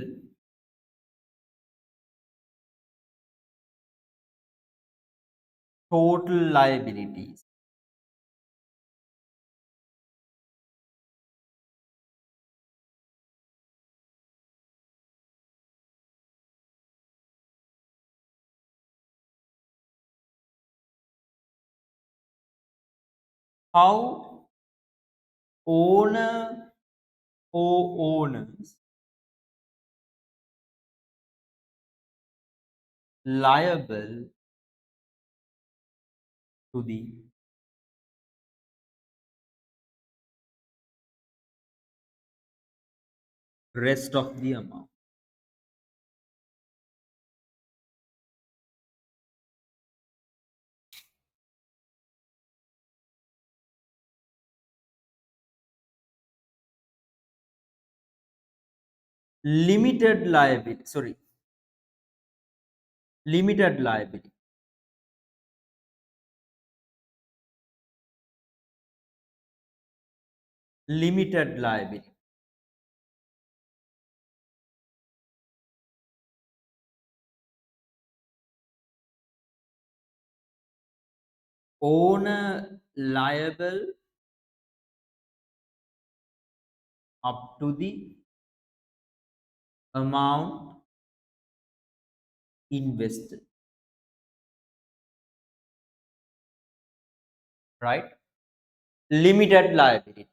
total liabilities. How owner or owners liable to the rest of the amount. Limited liability, sorry, limited liability. Limited liability. Owner liable up to the amount invested, right? Limited liability.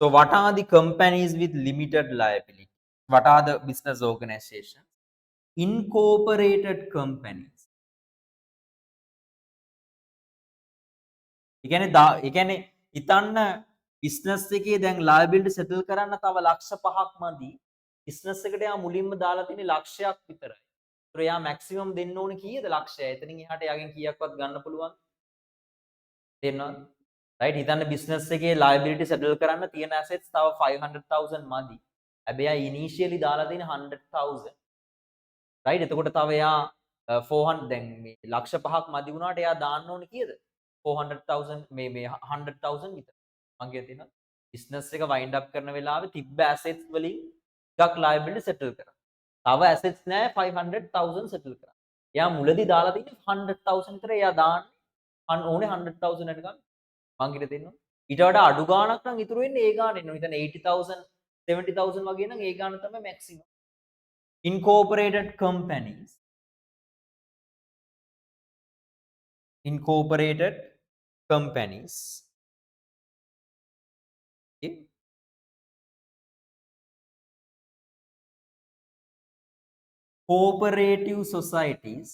So what are the companies with limited liability? What are the business organizations? Incorporated companies. එකනේ හිතන්න business එකේ දැන් liability settle කරන්න තව ලක්ෂ 5ක් මදි. Business එකට යා මුලින්ම දාලා තියෙන්නේ ලක්ෂයක් විතරයි. ඒතර යා මැක්සිමම් දෙන්න ඕනේ කීයද? ලක්ෂයයි. එතනින් එහාට යාගෙන් කීයක්වත් ගන්න පුළුවන්? තේරෙනවද? රයිට් හිතන්න බිස්නස් එකේ liability settle කරන්න තියෙන assets තව 500,000 මදි. හැබැයි යා initially දාලා තියෙන 100,000. රයිට් එතකොට තව එයා 400 දැන් මේ ලක්ෂ 5ක් මදි වුණාට එයා දාන්න ඕනේ කීයද? 400,000 මේ 100,000 විතර. මං කියලා තියෙනවා බිස්නස් එක වයින්ඩ් අප් කරන වෙලාවේ තිබ්බ assets වලින් ටිකක් liability settle කරා. තව assets නෑ 500,000 settle කරා. එයා මුලදී දාලා තියෙන්නේ 100,000 විතර එයා දාන්න ඕනේ 100,000 යනකම් මං කියලා තියෙනවා. ඊට වඩා අඩු ගාණක් නම් ඉතුරු වෙන්නේ ඒ ගාණෙ නෙවෙයි. හිතන්න 80,000 70,000 වගේ නම් ඒ ගාණ තමයි maximum. Incorporated companies. Incorporated companies. Okay. Cooperative societies.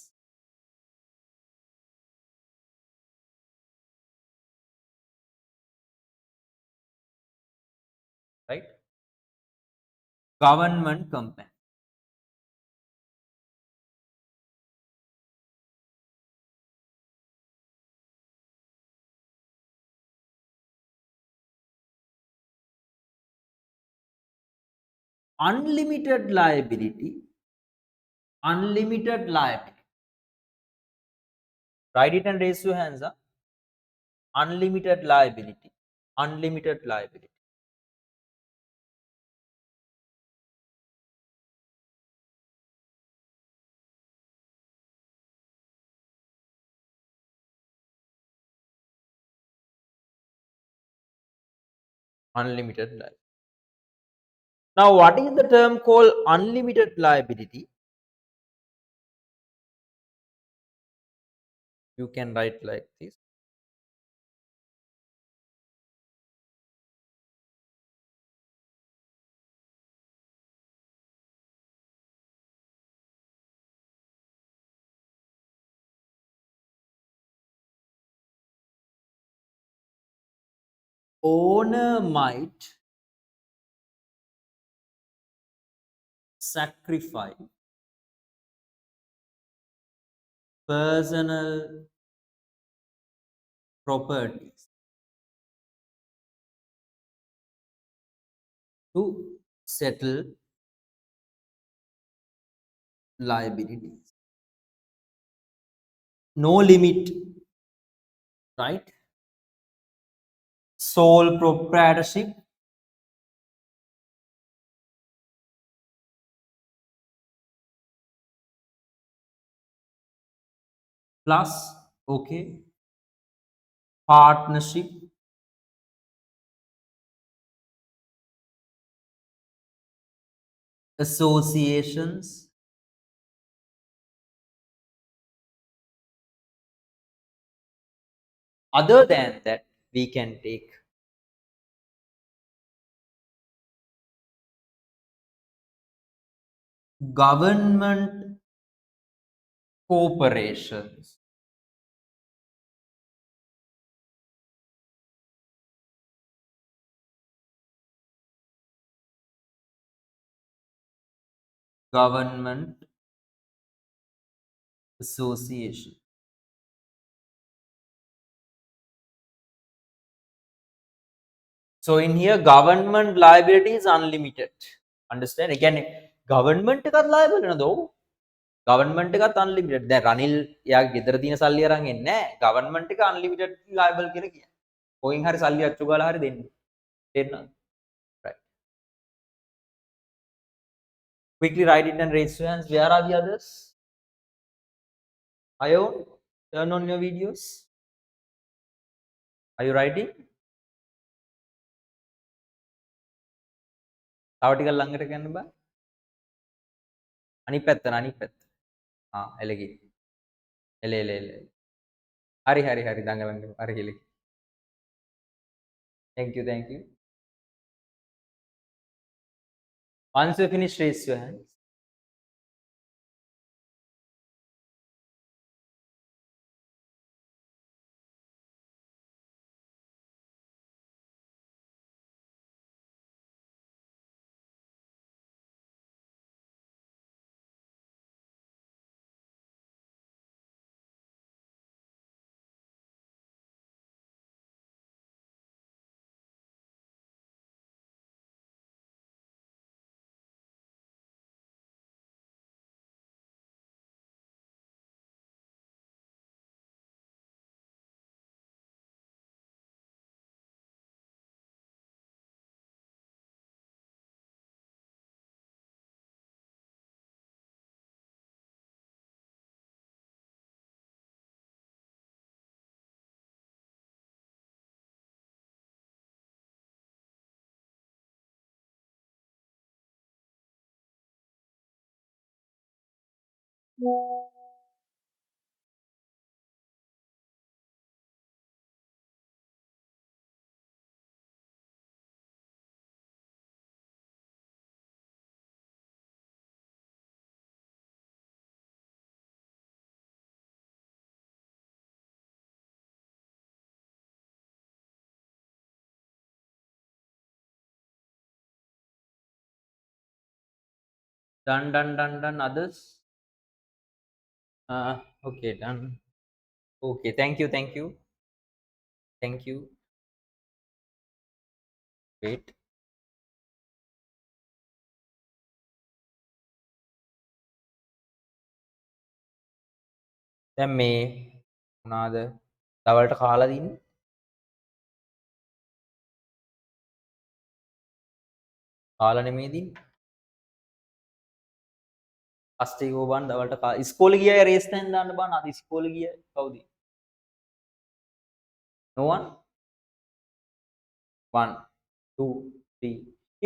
Right. Government company. Unlimited liability. Unlimited liability. Write it and raise your hands up. Unlimited liability. Unlimited liability. Unlimited liability. Now, what is the term called unlimited liability? You can write like this. Owner might sacrifice personal properties to settle liabilities. No limit, right? Sole proprietorship, plus, okay, partnership, associations, other than that we can take government corporations, government association. So in here government liability is unlimited. Understand? Again, government එකත් liable වෙනදෝ. government එකත් unlimited. දැන් රනිල් එයාගේ ගෙදර තියෙන සල්ලි අරන් එන්නේ නැහැ. government එක unlimited liable කියලා කියන්නේ. කොහෙන් හරි සල්ලි අච්චු ගාලා හරි දෙන්න. තේරෙනවද? Right. Quickly write it and raise your hands. Where are the others? Ayo, turn on your videos. Are you writing? තව ටිකක් ළඟට ගන්න බෑ. අනිත් පැත්ත අනිත් පැත්ත. එළගි. එළ. හරි දඟලන්න. හරි එළගි. Thank you. Once you finish, raise your hands. Done. Others? Okay, done. Okay, thank you. Wait. දැන් මේ මොනවාද? දවල්ට කාලා දින්නේ? කාලා නෙමෙයි දින්නේ. අස්ටේ ගෝ බන් දවල්ට කා ඉස්කෝලේ ගියා රේස් ටයිම් දාන්න බාන අද ඉස්කෝලේ ගියා කවුද? No one? 1 2 3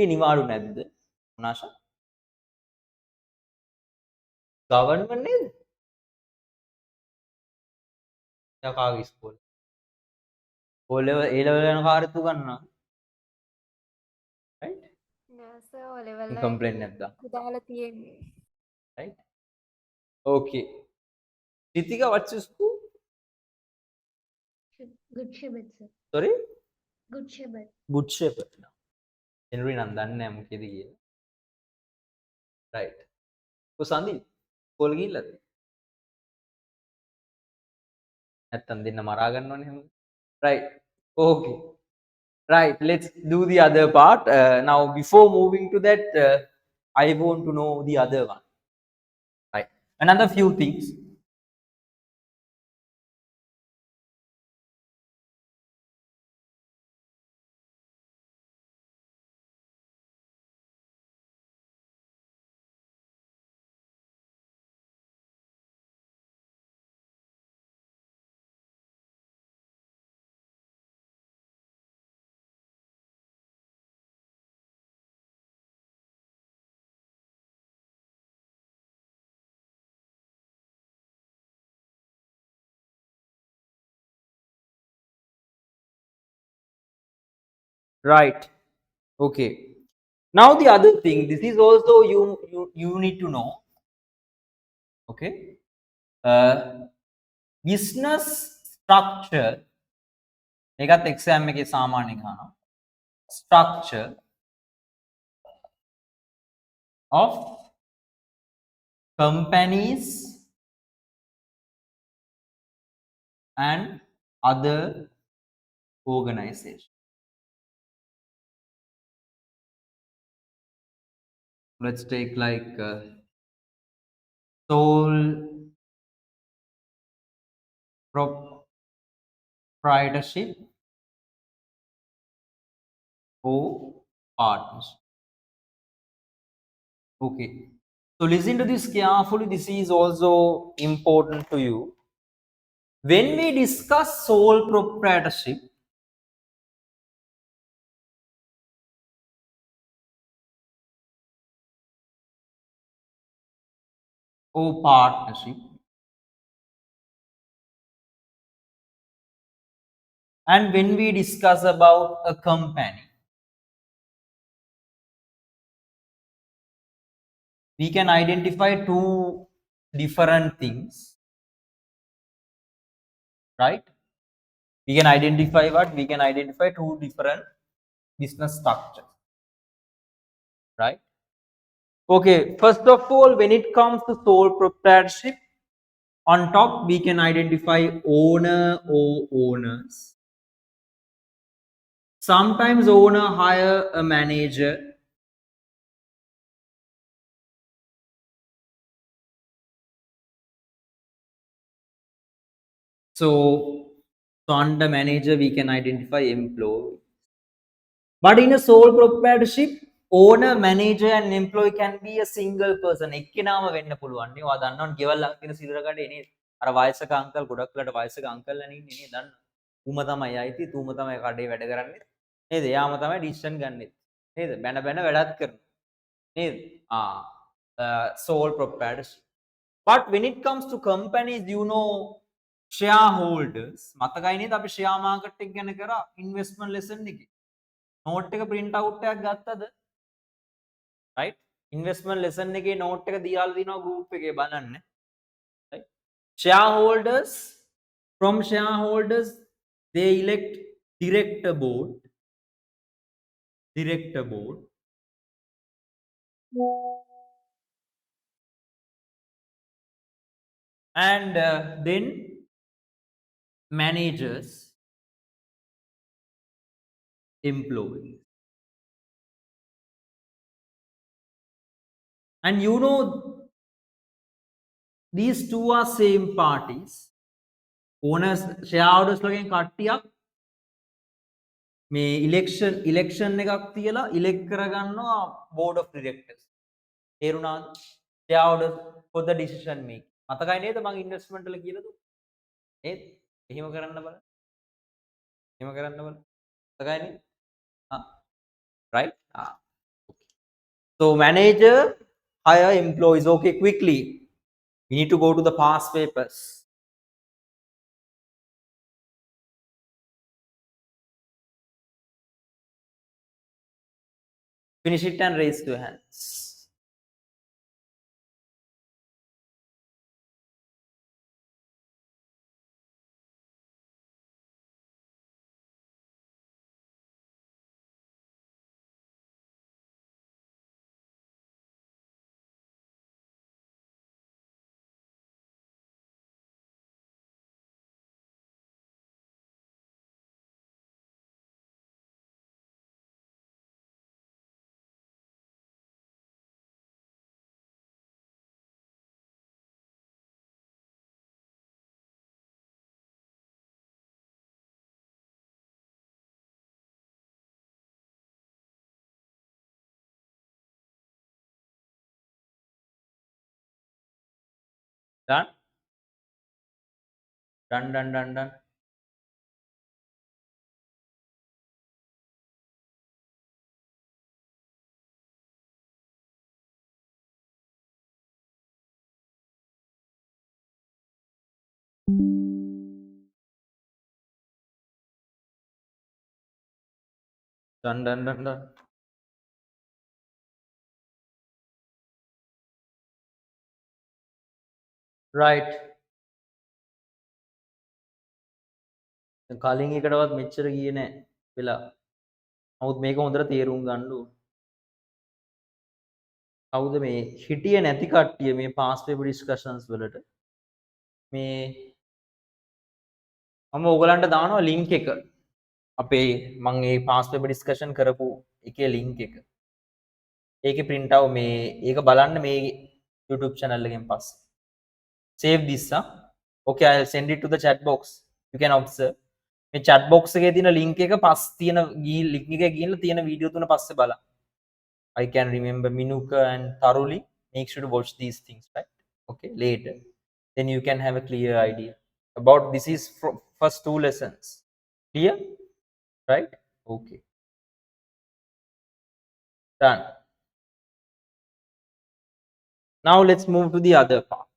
ඒ නිවාඩු නැද්ද? මොනාෂා? ගවර්න්මන්ට් නේද? එයා කාගේ ඉස්කෝලේ? O level A level යන කාර්යත් උගන්වනවා. right? නෑ සර් ඔය ලෙවල් complaint නැද්ද? දාලා තියෙන්නේ. right? Okay. Ritika, what's your school? Good Shepherd sir. Sorry? Good Shepherd. Good Shepherd. Henry නම් දන්නේ නැහැ මොකේද කියලා. right. කො සන්දි ස්කෝල් ගිහිල්ලාද? නැත්තම් දෙන්න මරා ගන්න ඕනේ හැම. Right. Okay. Right. Let's do the other part. Now, before moving to that, I want to know the other one. Right. Another few things. Right. Okay. Now the other thing, this is also you need to know. Okay. Business structure. ඒකත් exam එකේ සාමාන්‍යයෙන් අහනවා. Structure of companies and other organizations. Let's take like sole proprietorship or partnership. Okay. So listen to this carefully. This is also important to you. When we discuss sole proprietorship, or partnership, and when we discuss about a company, we can identify two different things, right? We can identify what? We can identify two different business structures, right? Okay, first of all, when it comes to sole proprietorship, on top we can identify owner or owners. Sometimes owner hire a manager. So under manager we can identify employee. But in a sole proprietorship, owner, manager and employee can be a single person. එක්කෙනාම වෙන්න පුළුවන් නේ. ඔයා දන්නවනේ ගෙවල් අක්කින සිල්රකඩේ නේද? අර වයසක uncle ගොඩක් වෙලාට වයසක අංකල්ලා ඉන්නේ නේද? දන්න. ඌම තමයි අයිති, ඌම තමයි කඩේ වැඩ කරන්නේ. නේද? එයාම තමයි ඩිසිෂන් ගන්නෙ. නේද? බැන බැන වැඩත් කරනවා. නේද? Sole proprietorship. But when it comes to companies, you know, shareholders, මතකයි නේද අපි share market එක ගැන කරා investment lesson එකේ. නෝට් එක print out එකක් ගත්තද? right? investment lesson එකේ note එක දීලා දිනවා group එකේ බලන්න. right? shareholders, from shareholders they elect director board and then managers, employees. And you know, these two are same parties. owners, shareholders ලගෙන් කට්ටියක් මේ election එකක් තියලා elect කරගන්නවා board of directors. තේරුණාද? shareholders for the decision making. මතකයි නේද මම investment වල කියලා දුන්නා? නේද? එහෙම කරන්න බලන්න. එහෙම කරන්න බලන්න. මතකයි නේද? right? So manager hire employees. Okay, quickly. We need to go to the past papers. Finish it and raise your hands. Done? Done. Done. Right. කලින් එකටවත් මෙච්චර ගියේ නෑ වෙලා. නමුත් මේක හොඳට තේරුම් ගන්න ඕන. කවුද මේ හිටියේ නැති කට්ටිය මේ past paper discussions වලට? මේ මම ඕගලන්ට දානවා link එක. අපේ මම මේ past paper discussion කරපු එකේ link එක. ඒකේ print out මේ ඒක බලන්න මේ YouTube channel එකෙන් පස්සේ. Save this huh? Okay, I'll send it to the chat box. You can observe. මේ chat box එකේ තියෙන link එක පස් තියෙන link එකේ ගිහිල්ලා තියෙන වීඩියෝ තුන පස්සේ බලන්න. I can remember Minuka and thoroughly. Make sure to watch these things, right? Okay, later. Then you can have a clear idea about this is first 2 lessons. Clear? Right? Okay. Done. Now let's move to the other part.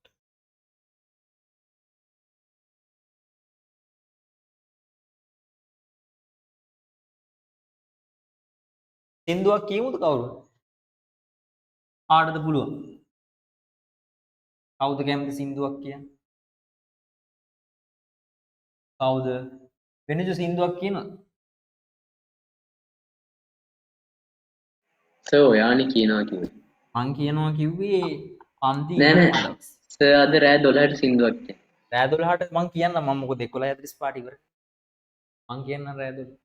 සින්දුවක් කියමුද කවුරු? කාටද පුළුවන්? කවුද කැමති සින්දුවක් කියන්න? කවුද? වෙනජු සින්දුවක් කියනවද? සර් ඔයානේ කියනවා කිව්වේ. මං කියනවා කිව්වේ පන්ති නෑ ඉවරන නෑ. දවස්. සර් අද රෑ 12ට සින්දුවක් කියන්න. රෑ 12ට මං කියන්නම් මම මොකද 11:45 පාට ඉවර. මං කියන්නම් රෑ 12.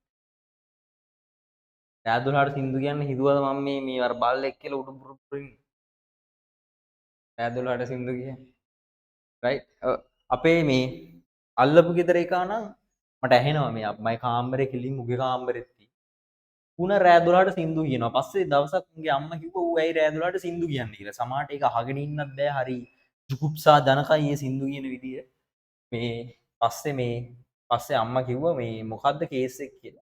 රෑ 12ට සින්දු කියන්න හිතුවද මම මේ අර බල්ලෙක් කියලා උඩු පුරුපුරින්. රෑ 12ට සින්දු කියන්නේ. right? අපේ මේ අල්ලපු ගෙදර එකා නම් මට ඇහෙනවා මේ මයි කාමරේ කිලින් උගේ කාමරෙත් උන රෑ 12ට සින්දු කියනවා. පස්සේ දවසක් උගේ අම්මා කිව්වා ඌ ඇයි රෑ 12ට සින්දු කියන්නේ කියලා. සමහරට ඒක අහගෙන ඉන්නත් බෑ හරි ජුකුප්සා ජනකයි මේ සින්දු කියන විදිය. මේ පස්සේ අම්මා කිව්වා මේ මොකද්ද කේස් එක කියලා.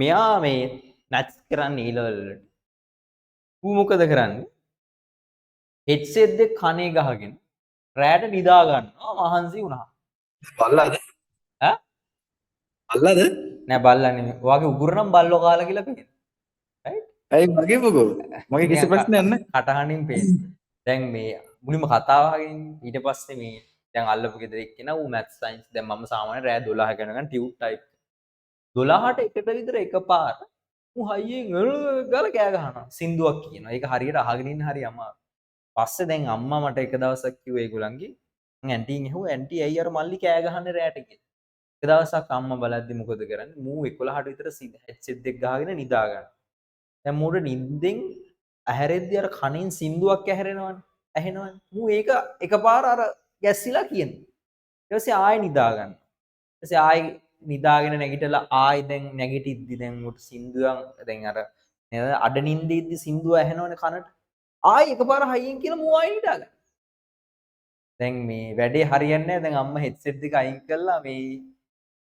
මෙයා මේ නැච් කරන්නේ ඊ ලෙවල් වලට. ඌ මොකද කරන්නේ? හෙඩ්සෙට් දෙක කනේ ගහගෙන රෑට නිදා ගන්නවා මහන්සි වුණා. බල්ලාද? ඈ? බල්ලාද? නෑ බල්ලා නෙමෙයි. ඔයාගේ උගුර නම් බල්ලෝ කාලා කියලා පේනවා. right? ඇයි මගේ මොකෝ? මගේ කිසි ප්‍රශ්නයක් නැහැ. කටහඬින් පේනවා. දැන් මේ මුලින්ම කතාව අහගෙන ඊට පස්සේ මේ දැන් අල්ලපු ගෙදර එක්කෙනා ඌ මැත්ස් සයන්ස් දැන් මම සාමාන්‍ය රෑ 12 යනකම් ටියුට් ටයිප් 12ට එකට විතර එකපාර ඌ හයියෙන් ගාලා කෑ ගහනවා සින්දුවක් කියනවා. ඒක හරියට අහගෙන ඉන්න හරි අමාරු. පස්සේ දැන් අම්මා මට එක දවසක් කිව්වා ඒගොල්ලන්ගේ ඇන්ටින් ඇහුවා ඇන්ටි ඇයි අර මල්ලි කෑ ගහන්නේ රෑට කියලා. එක දවසක් අම්මා බලද්දි මොකද කරන්නේ? මූ 11ට විතර හෙඩ්සෙට් දෙක ගහගෙන නිදා ගන්නවා. දැන් මූට නිින්දෙන් ඇහැරෙද්දි අර කනින් සින්දුවක් ඇහැරෙනවනේ. ඇහෙනවනේ. මූ ඒක එකපාර අර ගැස්සිලා කියනවා. ඊට පස්සේ ආයෙ නිදා ගන්නවා. ඊට පස්සේ ආයෙ නිදාගෙන නැගිටලා ආයෙ දැන් නැගිටිද්දි දැන් මූට සින්දුවක් දැන් අර නේද අඩ නිින්දේ ඉද්දි සින්දුව ඇහෙනවනේ කනට. ආයෙ එකපාර හයියෙන් කියලා මූ ආයෙ නිදා ගන්නවා. දැන් මේ වැඩේ හරියන්නේ නැහැ. දැන් අම්මා හෙඩ්සෙට් දෙක අයින් කළා මේ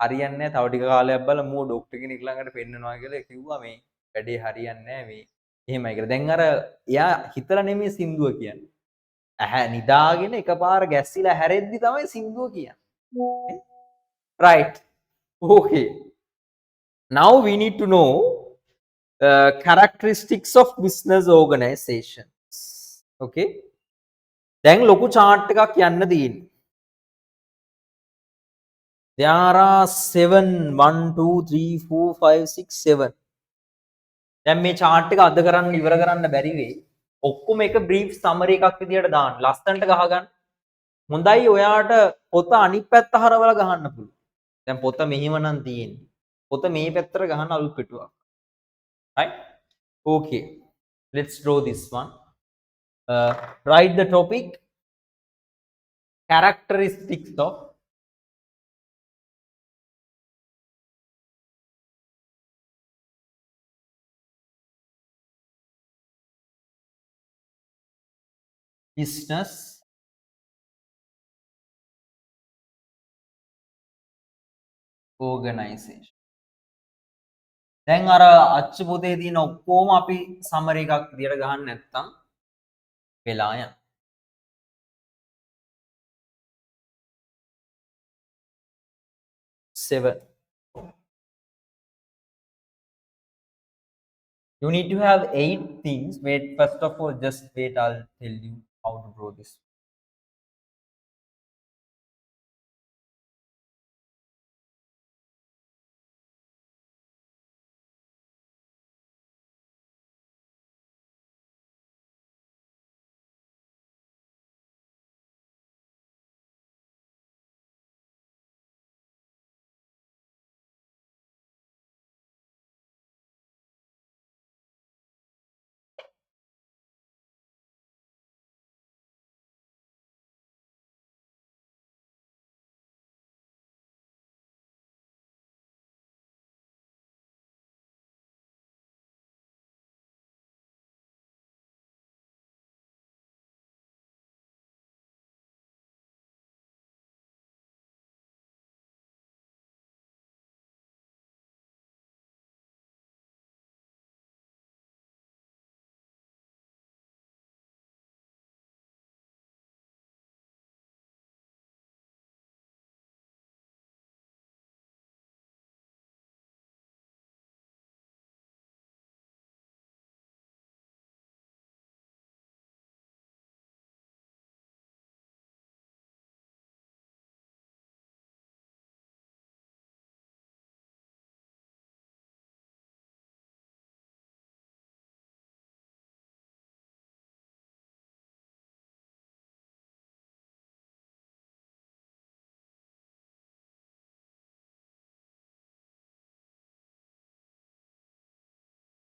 හරියන්නේ නැහැ. තව ටික කාලයක් බලලා මූ ඩොක්ටර් කෙනෙක් ළඟට පෙන්නනවා කියලා කිව්වා මේ වැඩේ හරියන්නේ නැහැ මේ එහෙමයි කියලා. දැන් අර එයා හිතලා නෙමෙයි සින්දුව කියන්නේ. ඇහැ නිදාගෙන එකපාර ගැස්සිලා හැරෙද්දි තමයි සින්දුව කියන්නේ. right. Okay. Now we need to know characteristics of business organizations. Okay. දැන් ලොකු chart එකක් යන්න තියෙන්නේ. There are 7 1 2 3 4 5 6 7. දැන් මේ chart එක අද කරන්න ඉවර කරන්න බැරි වෙයි. ඔක්කොම එක brief summary එකක් විදියට දාන්න. ලස්සනට ගහගන්න. හොඳයි ඔයාට පොත අනිත් පැත්ත හරවලා ගහන්න පුළුවන්. දැන් පොත මෙහිම නම් තියෙන්නේ. පොත මේ පැත්තට ගහන්න අලුත් පිටුවක්. right? Okay. Let's draw this one. Write the topic characteristics of business organization. දැන් අර අච්චු පොතේ තියෙන ඔක්කොම අපි සමරි එකක් විදියට ගහන්න නැත්නම් වෙලා යනවා. 7. You need to have 8 things. Wait, first of all, just wait, I'll tell you how to draw this.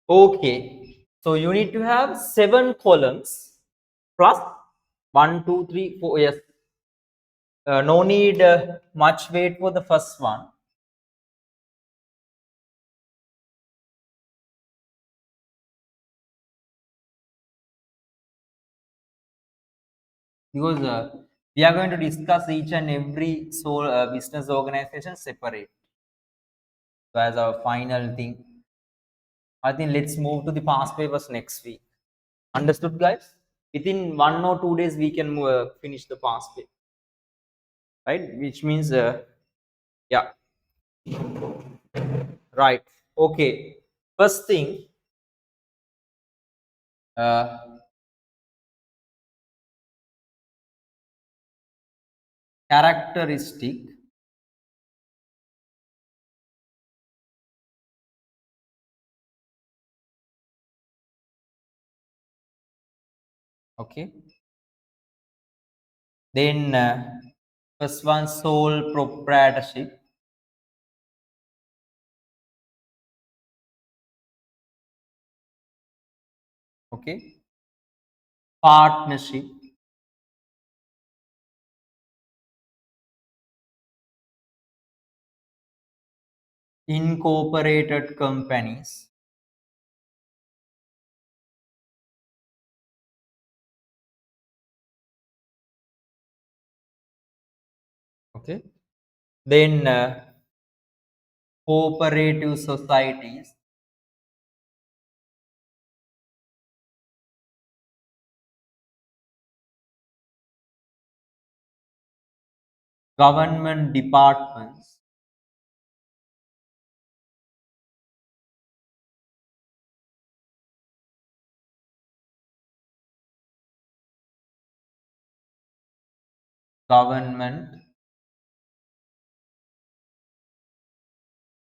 Okay, so you need to have 7 columns plus 1, 2, 3, 4. Yes, no need much wait for the first one. Because we are going to discuss each and every business organization separate. So as our final thing, I think let's move to the past papers next week. Understood, guys? Within 1 or 2 days, we can finish the past paper, right? Which means, yeah, right. Okay. First thing, characteristic okay, then first one, sole proprietorship, okay, partnership, incorporated companies, okay, then cooperative societies, government departments, government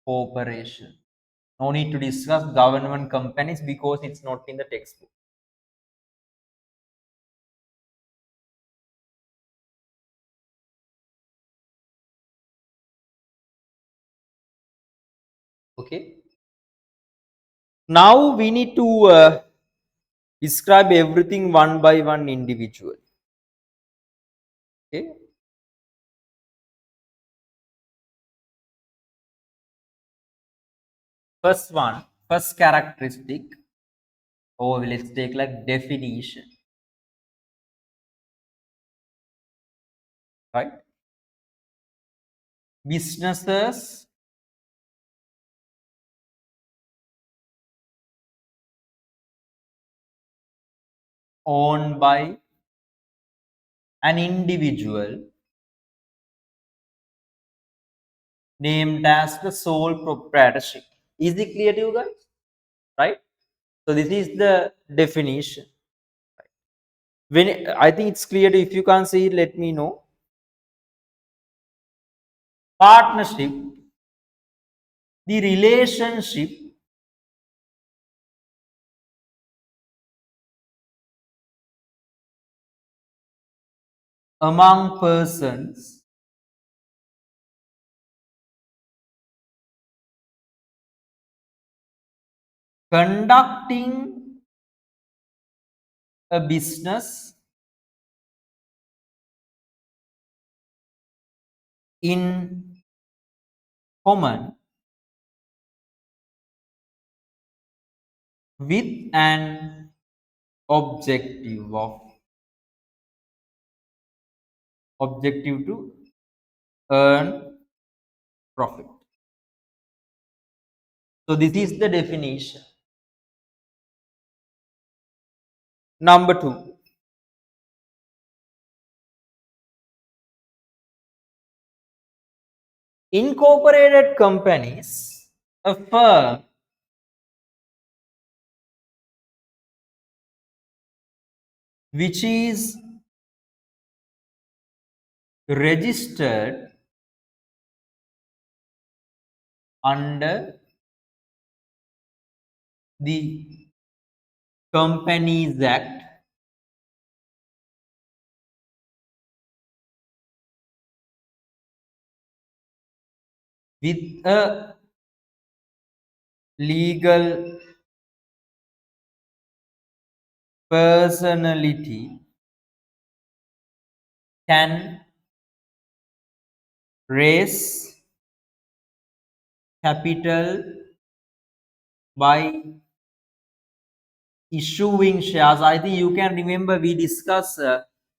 corporation. No need to discuss government companies because it's not in the textbook. Okay. Now we need to describe everything one by one individually. Okay. First one, first characteristic, or let's take like definition, right? Businesses owned by an individual named as the sole proprietorship. Is it clear to you guys? Right? So this is the definition. When I think it's clear, if you can't see it, let me know. Partnership, the relationship among persons conducting a business in common with an objective to earn profit. So this is the definition. Number 2, incorporated companies, a firm which is registered under the Companies Act with a legal personality can raise capital by issuing shares. I think you can remember we discussed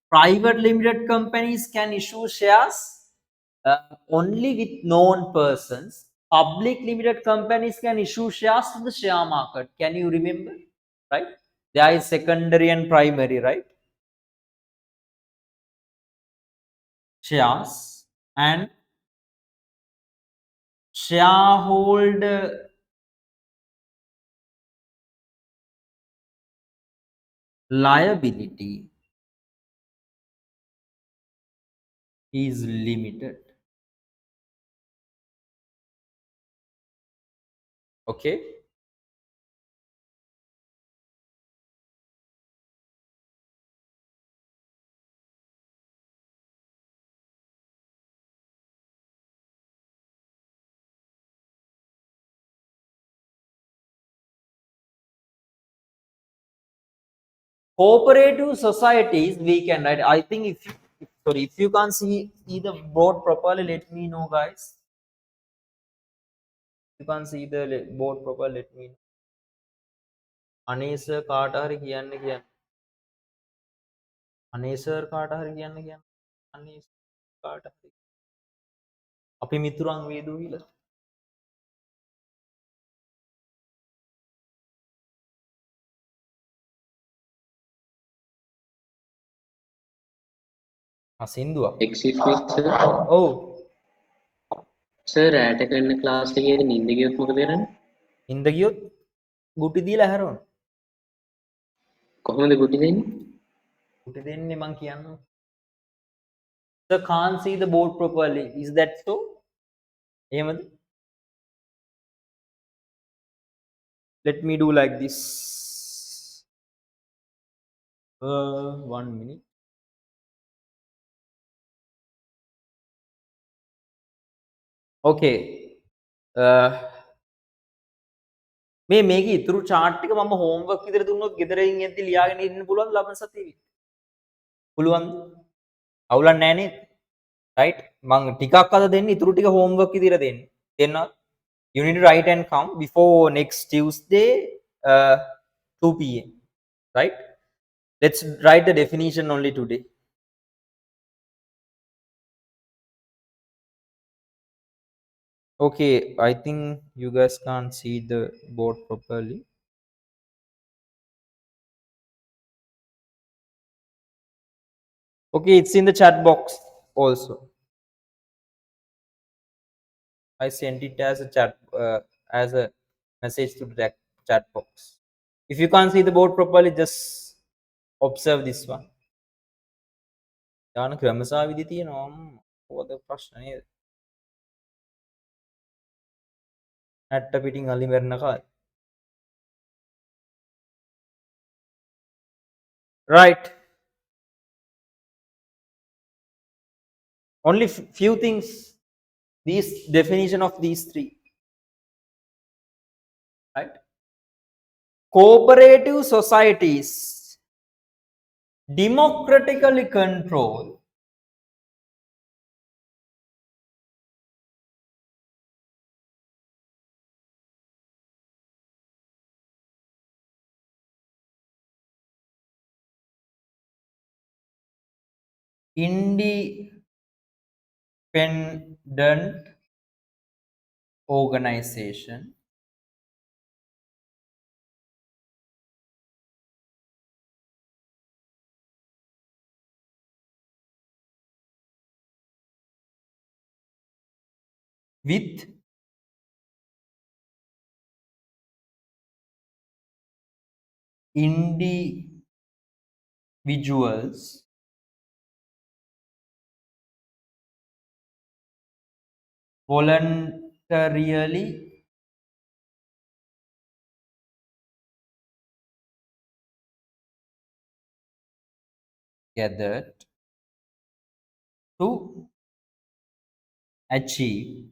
private limited companies can issue shares only with known persons. Public limited companies can issue shares to the share market. Can you remember? Right? There is secondary and primary, right? Shares and shareholder liability is limited. Okay. Cooperative societies we can write. I think if you, sorry, if you can't see the board properly, let me know, guys. If you can't see the board properly, let me know. අනේ sir කාට හරි කියන්න කියන්න. අනේ sir කාට හරි කියන්න කියන්න. අනේ කාට හරි. අපි මිතුරන් වේදෝ කියලා. සින්දුවක්. excuse me sir. ඔව්. sir රැට කරන ක්ලාස් එකේදී නිින්ද ගියොත් මොකද කරන්නේ? ඉඳ ගියොත් ගුටි දීලා හැරවන්න. කොහොමද ගුටි දෙන්නේ? ගුටි දෙන්නේ මං කියන්නම්. Sir can't see the board properly. Is that so? එහෙමද? Let me do like this. 1 minute. Okay. මේක ඉතුරු chart ටික මම homework විදිහට දුන්නොත් ගෙදරින් එද්දි ලියාගෙන ඉන්න පුළුවන්ද ලබන සතියේ? පුළුවන්ද? අවුලක් නැහැ නේද? right? මම ටිකක් අද දෙන්න ඉතුරු ටික homework විදිහට දෙන්න. දෙන්නවා. You need to write and come before next Tuesday 2 p.m. right? Let's write the definition only today. Okay, I think you guys can't see the board properly. Okay, it's in the chat box also. I sent it as a chat as a message to the chat box. If you can't see the board properly, just observe this one. යාන ක්‍රමසා විදි තියෙනවා මොකද ප්‍රශ්න නේද? නැට්ට පිටින් අලි මැරෙන කාලේ. Right. Only few things. These definition of these three. Right. Cooperative societies democratically control independent organization with individuals voluntarily gathered to achieve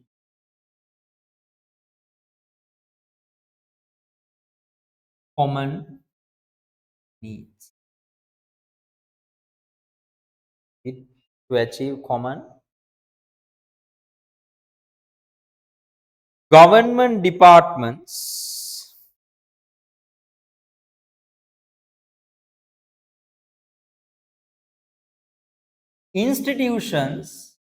common needs. To achieve common government departments institutions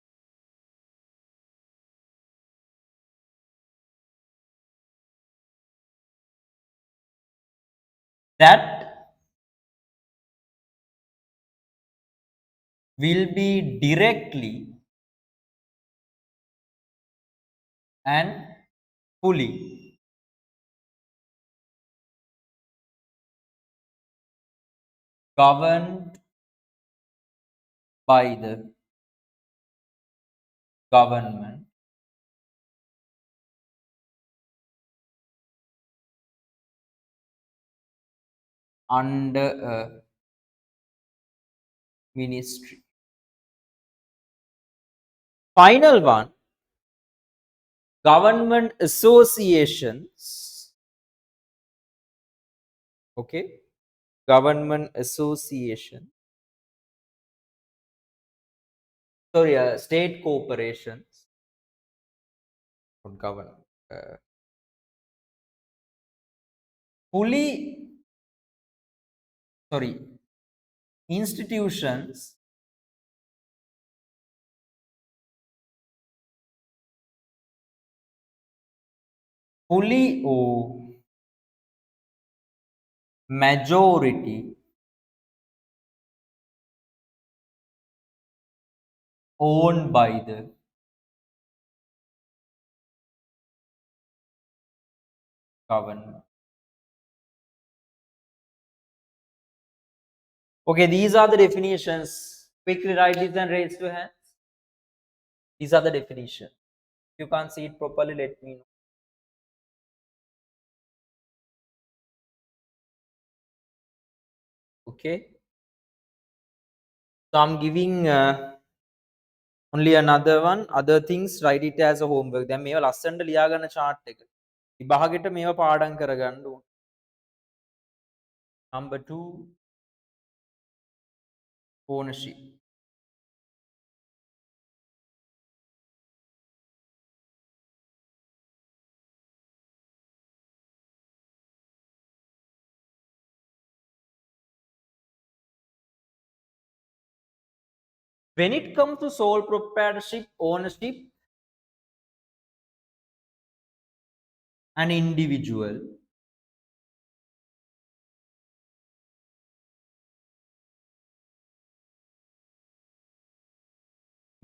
that will be directly and fully governed by the government under a ministry. Final one, government associations. Okay, government association. Sorry, state corporations. Not government. Institutions fully or majority owned by the government. Okay, these are the definitions. Quickly write these and raise your hands. These are the definitions. If you can't see it properly, let me know. Okay. So I'm giving only another one. Other things, write it as a homework. Then මේවා ලස්සනට ලියා ගන්න chart එක. විභාගෙට මේවා පාඩම් කරගන්න ඕන. Number 2, ownership. When it comes to sole proprietorship, ownership, an individual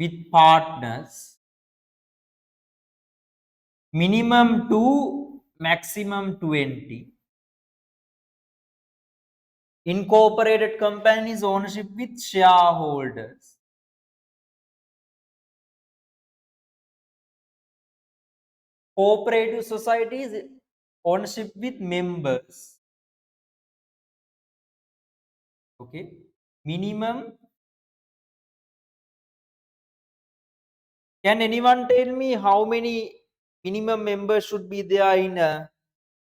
with partners, minimum 2, maximum 20. Incorporated companies ownership with shareholders. Cooperative societies ownership with members. Okay, minimum. Can anyone tell me how many minimum members should be there in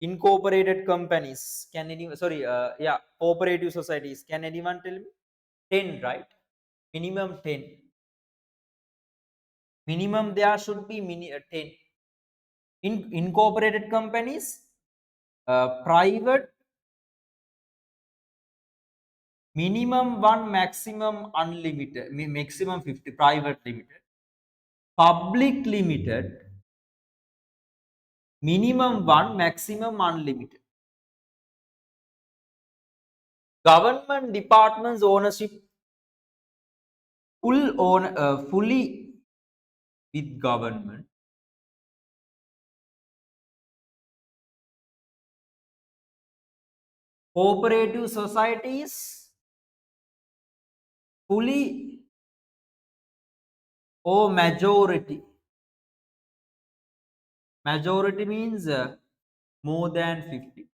incorporated companies? Can anyone, sorry, yeah, cooperative societies, can anyone tell me? 10, right? Minimum 10. Minimum there should be 10. In incorporated companies, private, minimum 1, maximum unlimited, maximum 50. Private limited. Public limited, minimum 1, maximum unlimited. Government departments ownership fully with government. Cooperative societies fully or majority. Majority means more than 50.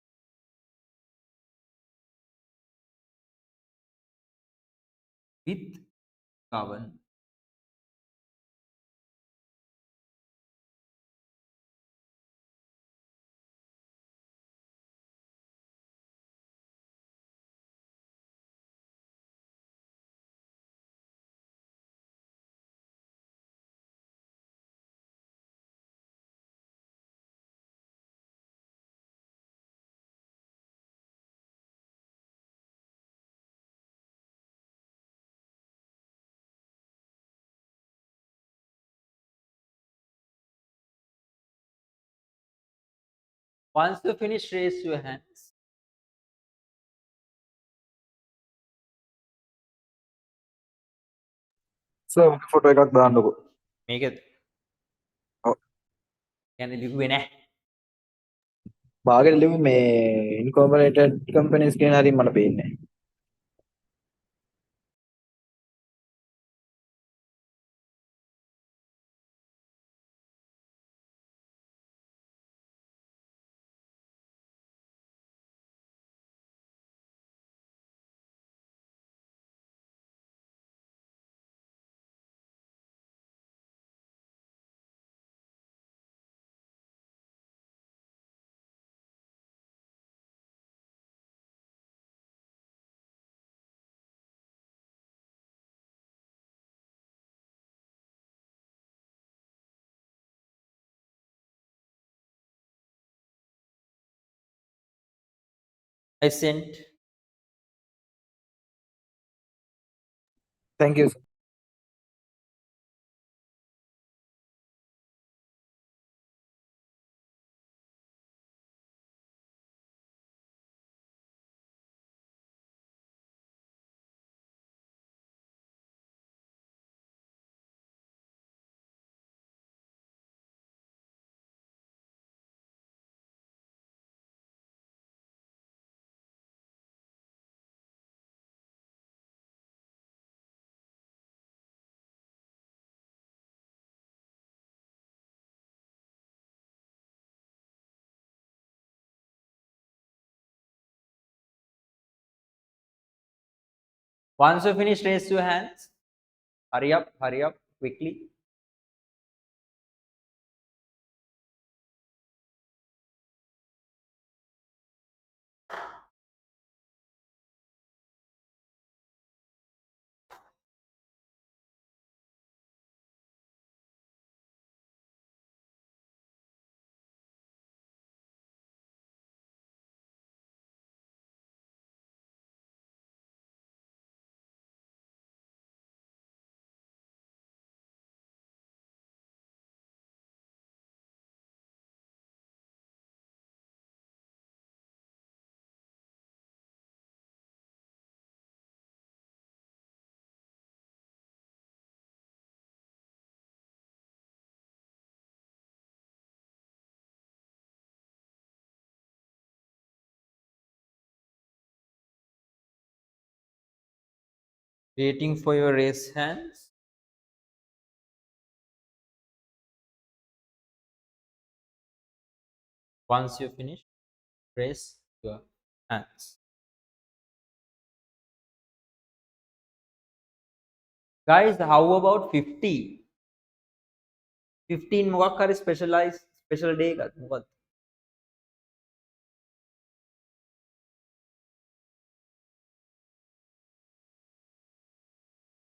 With government. Once you finish, raise your hands. Sir photo එකක් දාන්නකෝ. මේකද? ඔව්. කියන්නේ ලිව්වේ නැහැ. බාගෙට ලිව්වේ මේ ඉන්කෝපරේටඩ් companies කියන හරිය මට පේන්නේ නැහැ. I sent. Thank you. Once you finish, raise your hands. Hurry up, quickly. Waiting for your raised hands. Once you finish, raise your hands. Guys, how about 50? 15 මොකක් හරි special day එකක් මොකක්ද?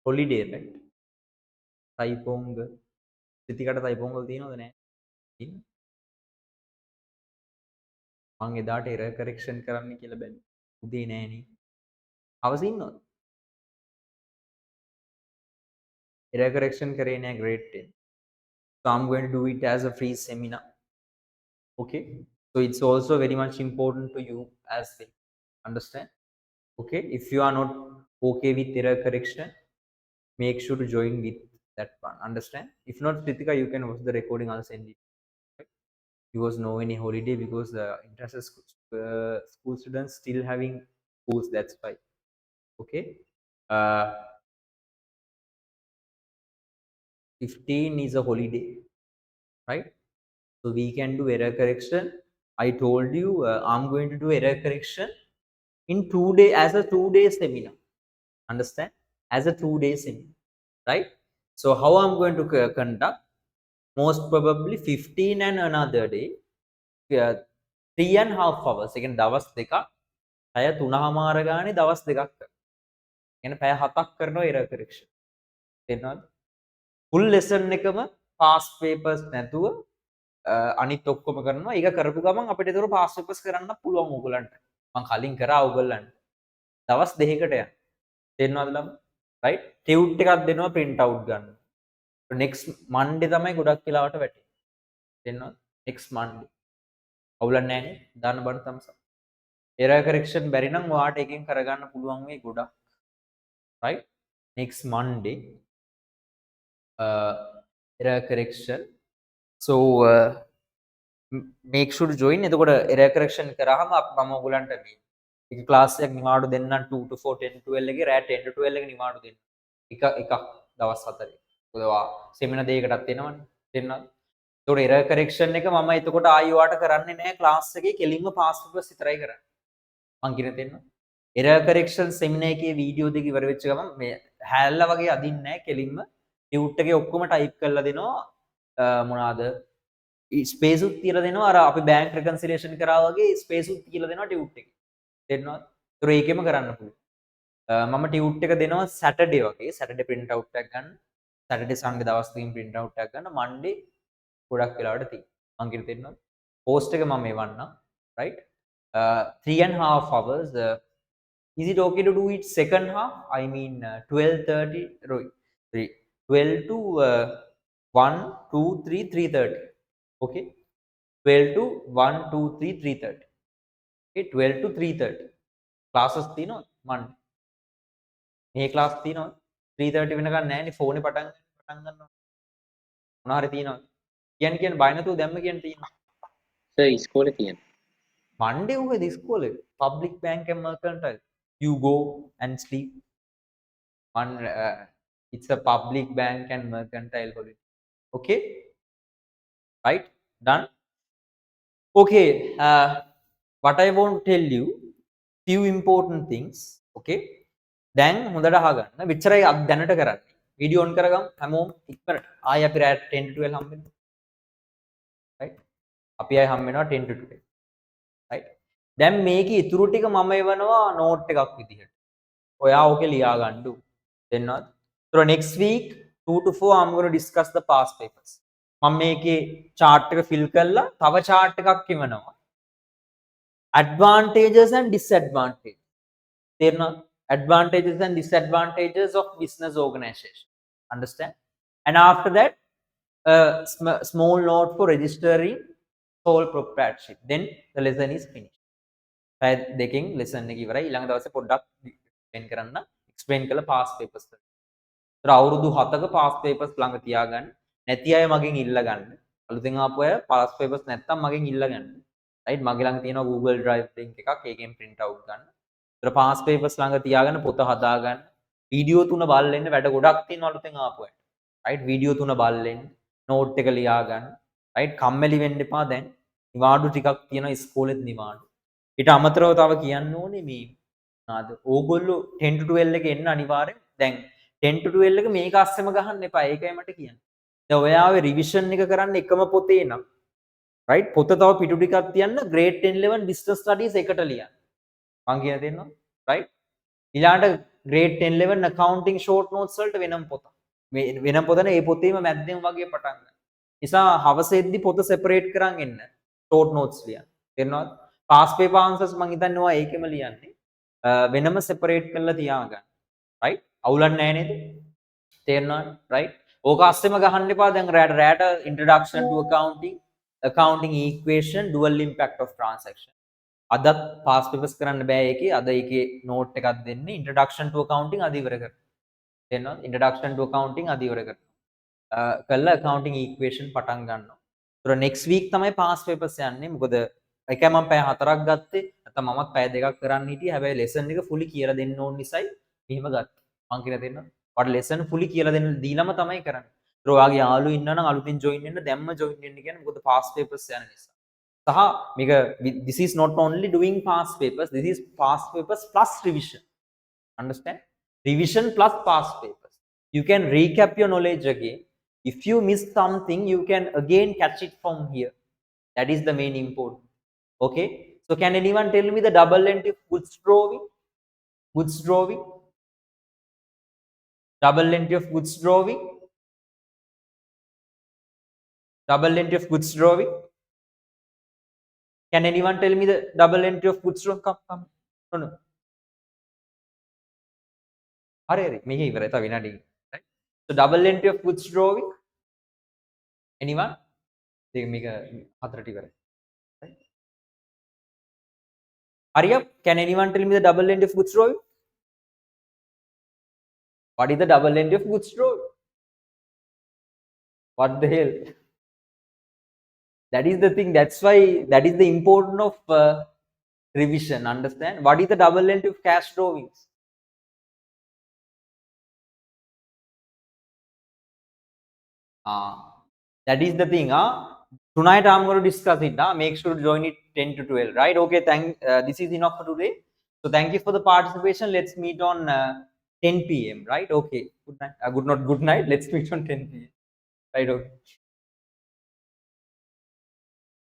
Holiday, right? තයිපොංග. සිතිකට තයිපොංගල් තියෙනවද නැහැ? තියෙනවා. මං එදාට error correction කරන්න කියලා බැලුවා. උදේ නෑනේ. හවස ඉන්නවද? Error correction කරේ නෑ grade 10. So I'm going to do it as a free seminar. Okay? So it's also very much important to you as well. Understand? Okay? If you are not okay with error correction, make sure to join with that one. Understand? If not, Pritika, you can watch the recording. I'll send it. Because no any holiday, because the international school students still having schools. That's why. Okay. 15 is a holiday, right? So we can do error correction. I told you I'm going to do error correction in 2 days as a 2-day seminar. Understand? As a 2-day seminar, right? So how I'm going to conduct? Most probably 15 and another day, 3.5 hours. Again, දවස් දෙකක්. පැය 3:00 ගානේ දවස් දෙකක් කරනවා. يعني පැය 7ක් කරනවා error correction. තේරෙනවද? full lesson එකම past papers නැතුව අනිත් ඔක්කොම කරනවා. ඒක කරපු ගමන් අපිට ඒතර past papers කරන්න පුළුවන් ඕගලන්ට. මම කලින් කරා ඕගලන්ට. දවස් දෙකකට යන. තේරෙනවද ළම? right? ටියුට් එකක් දෙනවා print out ගන්න. next Monday තමයි ගොඩක් වෙලාවට වැටෙන්නේ. තේරෙනවද? next Monday. අවුලක් නැහැ නේ. දාන්න බඩ thumbs up. error correction බැරි නම් ඔයාට එකෙන් කරගන්න පුළුවන් වෙයි ගොඩක්. right? next Monday error correction. So make sure to join. එතකොට error correction කරාම මම ඔයගලන්ට මේ එක ක්ලාස් එකක් නිවාඩු දෙන්නම් 2 to 4 10 to 12 එකේ රෑ 10 to 12 එක නිවාඩු දෙන්න. එකක් දවස් 4. මොකද ඔයා සෙමිනාර් දෙකකටත් එනවනේ. තේරෙනවද? ඒතකොට error correction එක මම එතකොට ආයි ඔයාට කරන්නේ නැහැ ක්ලාස් එකේ කෙලින්ම past papers විතරයි කරන්නේ. මං කියන තේරෙනවද? error correction seminar එකේ වීඩියෝ දෙක ඉවර වෙච්ච ගමන් මේ හැල්ලා වගේ අදින්නේ නැහැ කෙලින්ම ටියුට් එකේ ඔක්කොම ටයිප් කරලා දෙනවා මොනවාද ස්පේස් උත් තියලා දෙනවා අර අපි බැංක් රෙකන්සිලියේෂන් කරා වගේ ස්පේස් උත් තියලා දෙනවා ටියුට් එකේ තේරෙනවද? ඒතර ඒකෙම කරන්න පුළුවන්. මම ටියුට් එක දෙනවා සැටර්ඩේ වගේ සැටර්ඩේ print out එකක් ගන්න. සැටර්ඩේ සන්ඩේ දවස් දෙකකින් print out එකක් ගන්න. මන්ඩේ ගොඩක් වෙලාවට තියෙනවා. මං කියන තේරෙනවද? පෝස්ට් එක මම එවන්නම්. right? 3.5 hours. Is it okay to do it second half? I mean 12:30. 12 to 1, 2, 3, 3:30. Okay. 12 to 1, 2, 3, 3:30. Okay. 12 to 3:30. Classes තියෙනවද? Monday. මේ class තියෙනවද? 3:30 වෙනකන් නෑනේ ෆෝනේ පටන් ගන්නවා. මොනවා හරි තියෙනවද? කියන්න බය නැතුව දැම්ම කියන්න තියෙනවා. සර් ඉස්කෝලේ තියෙන. Monday උගේද ඉස්කෝලේ? Public Bank and Mercantile. You go and sleep. It's a public bank and mercantile holiday. Okay, right? Done. Okay, what I want to tell you few important things. Okay, දැන් හොඳට අහගන්න. මෙච්චරයි අපි දැනට කරන්නේ. වීඩියෝ ඔන් කරගමු හැමෝම ඉක්මනට. ආයෙ අපි 10 to 12 හම්බ වෙනවා. right? අපි ආයෙ හම්බ වෙනවා 10 to 12. right? දැන් මේකේ ඉතුරු ටික මම එවනවා නෝට් එකක් විදිහට. ඔයා ඕකේ ලියා ගන්නු. දෙන්නවද? So next week 2 to 4 I'm going to discuss the past papers. මම මේකේ chart එක fill කරලා තව chart එකක් එවනවා. Advantages and disadvantages. තේරෙනවද? Advantages and disadvantages of business organization. Understand? And after that small note for registering sole proprietorship. Then the lesson is finished. පැය දෙකෙන් lesson එක ඉවරයි. ඊළඟ දවසේ පොඩ්ඩක් explain කරන්න. explain කළ past papers. ඒතර අවුරුදු 7ක past papers ළඟ තියාගන්න. නැති අය මගෙන් ඉල්ල ගන්න. අලුතෙන් ආපු අය past papers නැත්තම් මගෙන් ඉල්ල ගන්න. right? මගේ ළඟ තියෙනවා Google Drive link එකක්. ඒකෙන් print out ගන්න. ඒතර past papers ළඟ තියාගෙන පොත හදාගන්න. වීඩියෝ 3 බලන්න වැඩ ගොඩක් තියෙනවා අලුතෙන් ආපු අය. රයිට් වීඩියෝ 3 බලන්න නෝට් එක ලියා ගන්න. රයිට් කම්මැලි වෙන්න එපා දැන්. නිවාඩු ටිකක් තියෙනවා ඉස්කෝලෙත් නිවාඩු. ඊට අමතරව තව කියන්න ඕනේ මේ ආද ඕගොල්ලෝ 10 to 12 එක එන්න අනිවාර්යෙන්. දැන් 10 to 12 එක මේක අස්සෙම ගහන්න එපා. ඒකයි මට කියන්නේ. දැන් ඔයාවේ රිවිෂන් එක කරන්න එකම පොතේ නම් රයිට් පොත තව පිටු ටිකක් තියන්න grade 10 11 business studies එකට ලියන්න. මං කියලා දෙන්නම්. රයිට් ඊළාට grade 10 11 accounting short notes වලට වෙනම පොතක්. වෙනම පොතනේ ඒ පොතේම මැද්දෙම වගේ පටන් ගන්න. නිසා හවසෙද්දි පොත separate කරන් එන්න. short notes ලියන්න. තේරෙනවද? past paper answers මං හිතන්නේ ඔයා ඒකෙම ලියන්නේ. වෙනම separate කරලා තියාගන්න. රයිට් අවුලක් නැහැ නේද? තේරෙනවද? රයිට් ඕක අස්සෙම ගහන්න එපා. දැන් රැට introduction to accounting equation dual impact of transaction අදත් past papers කරන්න බෑ ඒකේ අද ඒකේ note එකක් දෙන්නේ introduction to accounting අද ඉවර කරන්න තේරෙනවද introduction to accounting අද ඉවර කරනවා කළා accounting equation පටන් ගන්නවා ඒතර next week තමයි past papers යන්නේ මොකද එකයි මම පැය 4ක් ගත්තේ නැත්නම් මමත් පැය 2ක් කරන්න හිටියේ හැබැයි lesson එක fully කියලා දෙන්න ඕන නිසායි මෙහෙම ගත්තා මම කියලා දෙන්නම් ඔයාලට lesson fully කියලා දෙන්න දීලම තමයි කරන්නේ ඒතර ඔයාගේ යාළුවෝ ඉන්නවනම් අලුතින් join වෙන්න දැම්ම join වෙන්න කියන්නේ මොකද past papers යන නිසා සහ මේක this is not only doing past papers this is past papers plus revision understand revision plus past papers you can recap your knowledge again if you miss something you can again catch it from here that is the main important okay so can anyone tell me the double entry of goods drawing double entry of goods drawing double entry of goods drawing can anyone tell me the double entry of goods drawing come no hare මේක ඉවරයි තව විනාඩි right so double entry of goods drawing anyone මේක හතරට ඉවරයි right hurry up can anyone tell me the double entry of goods drawing what is the double entry of goods drawing what the hell that is the thing that's why that is the importance of revision understand what is the double entry of cash drawings that is the thing tonight I'm going to discuss it make sure to join it 10 to 12 right okay this is enough for today so thank you for the participation let's meet on 10 p.m right okay good night good night let's meet on 10 p.m right okay